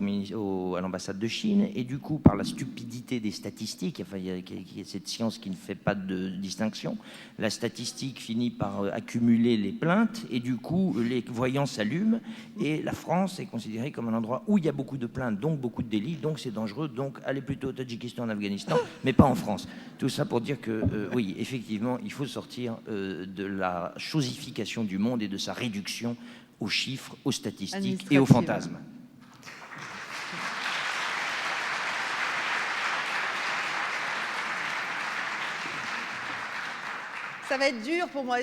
l'ambassade de Chine. Et du coup, par la stupidité des statistiques, enfin, il y a cette science qui ne fait pas de distinction, la statistique finit par accumuler les plaintes. Et du coup, les voyants s'allument. Et la France est considérée comme un endroit où il y a beaucoup de plaintes, donc beaucoup de délits, donc c'est dangereux. Donc allez plutôt au Tadjikistan, en Afghanistan, mais pas en France. Tout ça pour dire que, oui, effectivement, il faut sortir de la chosification du monde et de sa réduction aux chiffres, aux statistiques et aux fantasmes. Ça va être dur pour moi.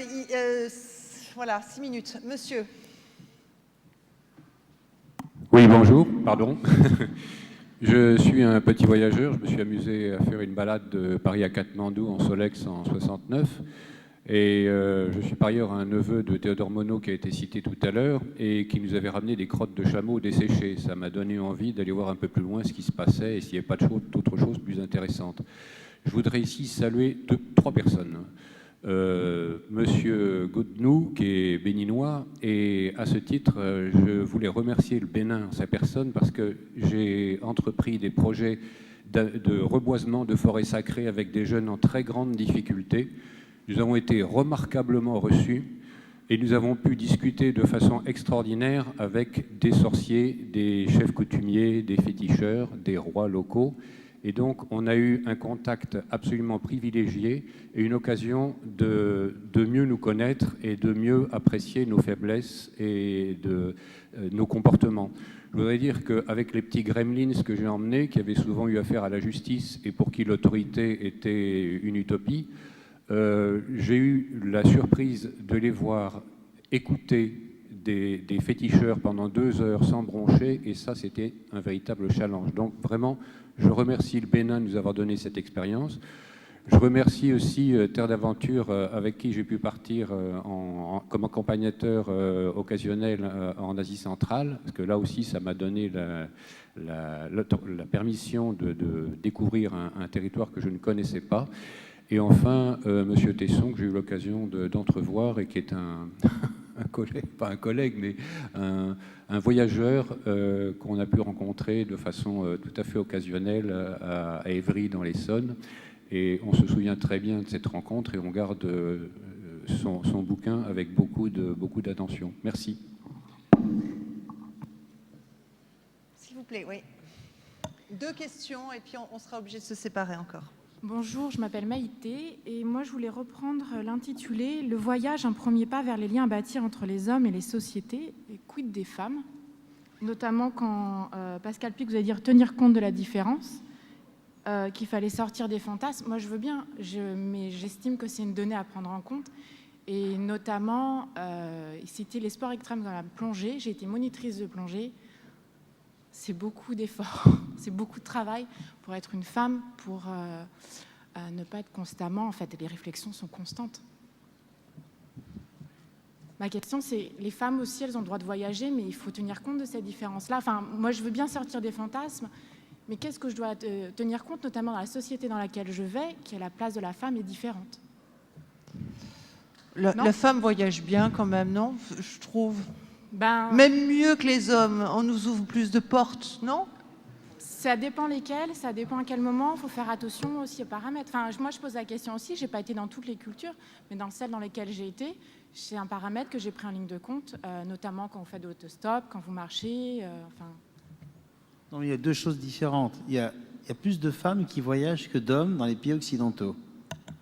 Voilà, 6 minutes. Monsieur. Oui, bonjour, pardon. Je suis un petit voyageur. Je me suis amusé à faire une balade de Paris à Katmandou en Solex en 69. Et je suis par ailleurs un neveu de Théodore Monod qui a été cité tout à l'heure et qui nous avait ramené des crottes de chameaux desséchées. Ça m'a donné envie d'aller voir un peu plus loin ce qui se passait et s'il n'y avait pas d'autres choses plus intéressantes. Je voudrais ici saluer trois personnes. Monsieur Godnou, qui est béninois, et à ce titre, je voulais remercier le Bénin, sa personne, parce que j'ai entrepris des projets de reboisement de forêts sacrées avec des jeunes en très grande difficulté. Nous avons été remarquablement reçus et nous avons pu discuter de façon extraordinaire avec des sorciers, des chefs coutumiers, des féticheurs, des rois locaux. Et donc, on a eu un contact absolument privilégié et une occasion de mieux nous connaître et de mieux apprécier nos faiblesses et nos comportements. Je voudrais dire qu'avec les petits gremlins que j'ai emmenés, qui avaient souvent eu affaire à la justice et pour qui l'autorité était une utopie, j'ai eu la surprise de les voir écouter des féticheurs pendant 2 heures sans broncher, et ça, c'était un véritable challenge. Donc, vraiment, je remercie le Bénin de nous avoir donné cette expérience. Je remercie aussi Terre d'Aventure, avec qui j'ai pu partir comme accompagnateur occasionnel en Asie centrale, parce que là aussi, ça m'a donné la permission de découvrir un territoire que je ne connaissais pas. Et enfin, Monsieur Tesson, que j'ai eu l'occasion d'entrevoir et qui est un collègue, pas un collègue, mais un voyageur qu'on a pu rencontrer de façon tout à fait occasionnelle à Évry dans l'Essonne. Et on se souvient très bien de cette rencontre et on garde son bouquin avec beaucoup d'attention. Merci. S'il vous plaît, oui. 2 questions et puis on sera obligé de se séparer encore. Bonjour, je m'appelle Maïté et moi je voulais reprendre l'intitulé « Le voyage, un premier pas vers les liens à bâtir entre les hommes et les sociétés, et quid des femmes ?» Notamment quand Pascal Pic vous a dit tenir compte de la différence, qu'il fallait sortir des fantasmes. Moi je veux bien, mais j'estime que c'est une donnée à prendre en compte. Et notamment, c'était les sports extrêmes dans la plongée. J'ai été monitrice de plongée. C'est beaucoup d'efforts, c'est beaucoup de travail pour être une femme, pour ne pas être constamment... En fait, les réflexions sont constantes. Ma question, c'est, les femmes aussi, elles ont le droit de voyager, mais il faut tenir compte de cette différence-là. Enfin, moi, je veux bien sortir des fantasmes, mais qu'est-ce que je dois tenir compte, notamment dans la société dans laquelle je vais, qui est la place de la femme est différente. La femme voyage bien quand même, non? Je trouve. Même mieux que les hommes. On nous ouvre plus de portes, non? Ça dépend lesquelles, ça dépend à quel moment. Il faut faire attention aussi aux paramètres. Enfin, moi, je pose la question aussi. Je n'ai pas été dans toutes les cultures, mais dans celles dans lesquelles j'ai été, c'est un paramètre que j'ai pris en ligne de compte, notamment quand vous faites de l'autostop, quand vous marchez. Non, il y a 2 choses différentes. Il y a plus de femmes qui voyagent que d'hommes dans les pays occidentaux.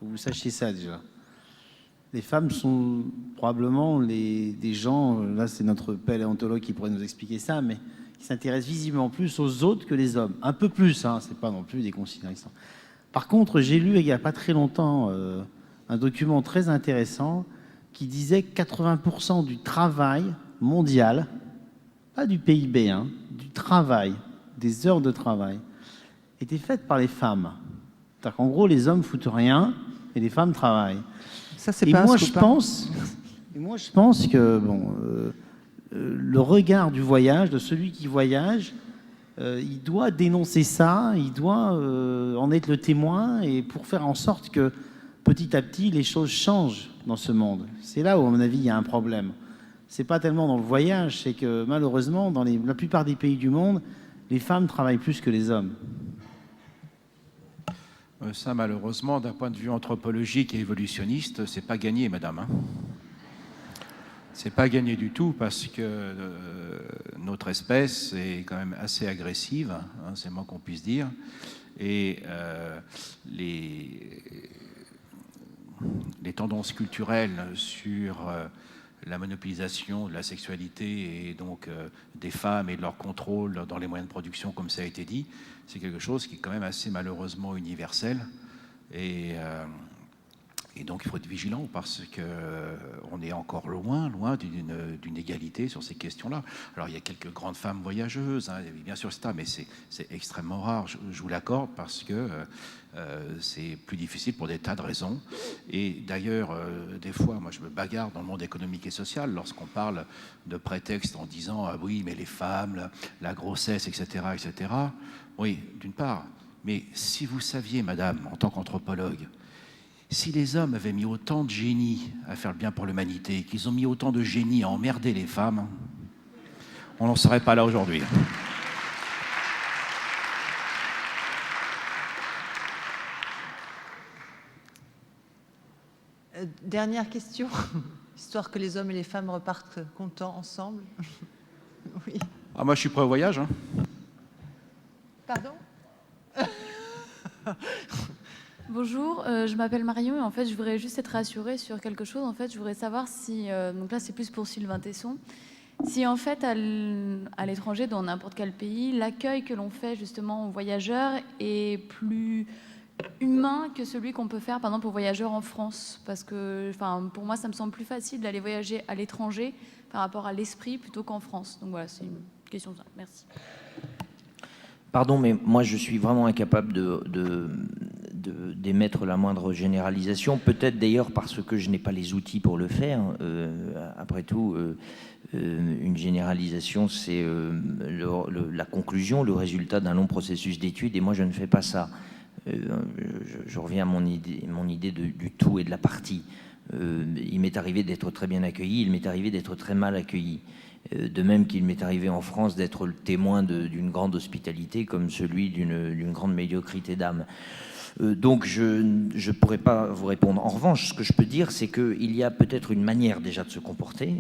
Faut que vous sachiez ça déjà. Les femmes sont probablement des gens, là c'est notre paléontologue qui pourrait nous expliquer ça, mais qui s'intéressent visiblement plus aux autres que les hommes. Un peu plus, hein, c'est pas non plus des considérations. Par contre, j'ai lu il n'y a pas très longtemps un document très intéressant qui disait que 80% du travail mondial, pas du PIB, hein, du travail, des heures de travail, était fait par les femmes. C'est-à-dire qu'en gros, les hommes foutent rien et les femmes travaillent. Ça, c'est et pas moi, un scoop, moi, je pense que le regard du voyage, de celui qui voyage, il doit dénoncer ça, il doit en être le témoin, et pour faire en sorte que petit à petit, les choses changent dans ce monde. C'est là où, à mon avis, il y a un problème. C'est pas tellement dans le voyage, c'est que malheureusement, dans la plupart des pays du monde, les femmes travaillent plus que les hommes. Ça, malheureusement, d'un point de vue anthropologique et évolutionniste, c'est pas gagné, madame. Hein. C'est pas gagné du tout parce que notre espèce est quand même assez agressive, hein, c'est le moins qu'on puisse dire, et les tendances culturelles sur la monopolisation de la sexualité et donc des femmes et de leur contrôle dans les moyens de production, comme ça a été dit, c'est quelque chose qui est quand même assez malheureusement universel. Et donc il faut être vigilant parce qu'on est encore loin d'une égalité sur ces questions-là. Alors il y a quelques grandes femmes voyageuses, hein, bien sûr, mais c'est extrêmement rare, je vous l'accorde, parce que c'est plus difficile pour des tas de raisons. Et d'ailleurs, des fois, moi je me bagarre dans le monde économique et social lorsqu'on parle de prétexte en disant ah oui, mais les femmes, la grossesse, etc., etc. Oui, d'une part. Mais si vous saviez, madame, en tant qu'anthropologue, si les hommes avaient mis autant de génie à faire le bien pour l'humanité, qu'ils ont mis autant de génie à emmerder les femmes, on n'en serait pas là aujourd'hui. Dernière question, histoire que les hommes et les femmes repartent contents ensemble. Oui. Ah, moi, je suis prêt au voyage. Hein. Pardon? Bonjour, je m'appelle Marion et en fait je voudrais juste être rassurée sur quelque chose. En fait, je voudrais savoir si, donc là c'est plus pour Sylvain Tesson, si en fait à l'étranger, dans n'importe quel pays, l'accueil que l'on fait justement aux voyageurs est plus humain que celui qu'on peut faire par exemple aux voyageurs en France, parce que pour moi ça me semble plus facile d'aller voyager à l'étranger par rapport à l'esprit plutôt qu'en France. Donc voilà, c'est une question de ça. Merci. Pardon, mais moi je suis vraiment incapable d'émettre la moindre généralisation, peut-être d'ailleurs parce que je n'ai pas les outils pour le faire. Après tout, une généralisation, c'est la conclusion, le résultat d'un long processus d'études, et moi je ne fais pas ça. Je reviens à mon idée du tout et de la partie. Il m'est arrivé d'être très bien accueilli, il m'est arrivé d'être très mal accueilli. De même qu'il m'est arrivé en France d'être le témoin d'une grande hospitalité comme celui d'une grande médiocrité d'âme. Donc je ne pourrais pas vous répondre. En revanche, ce que je peux dire, c'est qu'il y a peut-être une manière déjà de se comporter.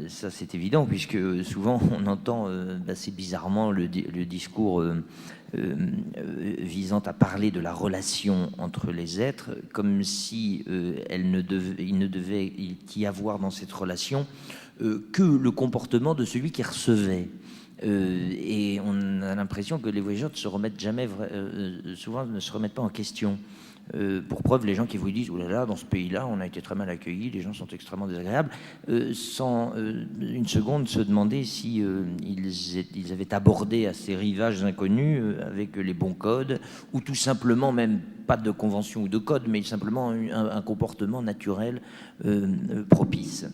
Ça, c'est évident, puisque souvent on entend assez bizarrement le discours visant à parler de la relation entre les êtres, comme si il ne devait y avoir dans cette relation que le comportement de celui qui recevait. Et on a l'impression que les voyageurs ne se remettent jamais, souvent ne se remettent pas en question. Pour preuve, les gens qui vous disent « Oh là là, dans ce pays-là, on a été très mal accueillis, les gens sont extrêmement désagréables », sans une seconde se demander si ils avaient abordé à ces rivages inconnus avec les bons codes, ou tout simplement, même pas de convention ou de code, mais simplement un comportement naturel propice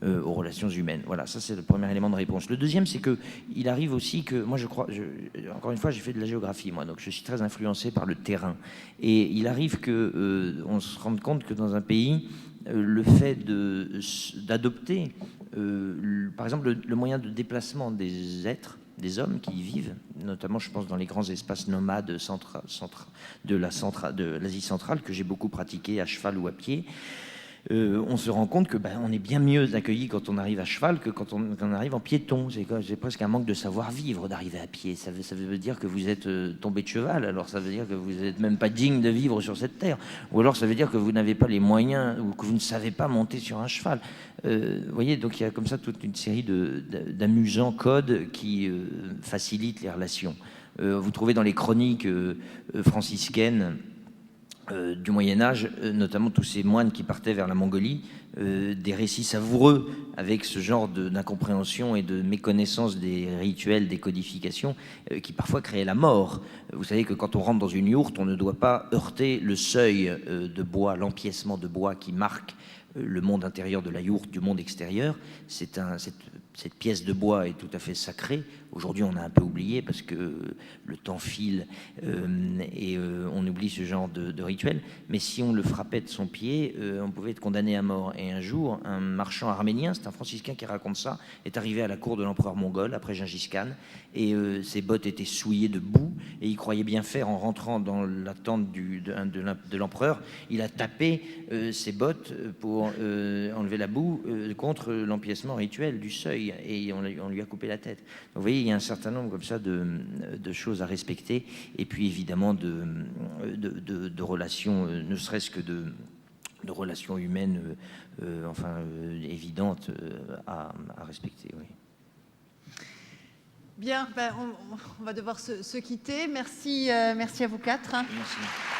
aux relations humaines. Voilà, ça c'est le premier élément de réponse. Le deuxième, c'est qu'il arrive aussi que, moi je crois, encore une fois, j'ai fait de la géographie, moi, donc je suis très influencé par le terrain. Et il arrive qu'on se rende compte que dans un pays, le fait d'adopter, par exemple, le moyen de déplacement des êtres, des hommes qui y vivent, notamment je pense dans les grands espaces nomades de l'Asie centrale, que j'ai beaucoup pratiqué à cheval ou à pied, on se rend compte que on est bien mieux accueilli quand on arrive à cheval que quand on arrive en piéton. C'est presque un manque de savoir-vivre d'arriver à pied. Ça veut dire que vous êtes tombé de cheval, alors ça veut dire que vous n'êtes même pas digne de vivre sur cette terre. Ou alors ça veut dire que vous n'avez pas les moyens ou que vous ne savez pas monter sur un cheval. Vous voyez, donc il y a comme ça toute une série d'amusants codes qui facilitent les relations. Vous trouvez dans les chroniques franciscaines du Moyen-Âge, notamment tous ces moines qui partaient vers la Mongolie, des récits savoureux avec ce genre d'incompréhension et de méconnaissance des rituels, des codifications, qui parfois créaient la mort. Vous savez que quand on rentre dans une yourte, on ne doit pas heurter le seuil de bois, l'empiècement de bois qui marque le monde intérieur de la yourte du monde extérieur. Cette pièce de bois est tout à fait sacrée. Aujourd'hui, on a un peu oublié parce que le temps file et on oublie ce genre de rituel. Mais si on le frappait de son pied, on pouvait être condamné à mort. Et un jour, un marchand arménien, c'est un franciscain qui raconte ça, est arrivé à la cour de l'empereur mongol après Gengis Khan et ses bottes étaient souillées de boue et il croyait bien faire en rentrant dans la tente de l'empereur. Il a tapé ses bottes pour enlever la boue contre l'empiècement rituel du seuil et on lui a coupé la tête. Donc, vous voyez, il y a un certain nombre comme ça de choses à respecter et puis évidemment de relations, ne serait-ce que de relations humaines évidentes à respecter. Oui. Bien, on va devoir se quitter. Merci à vous quatre. Merci.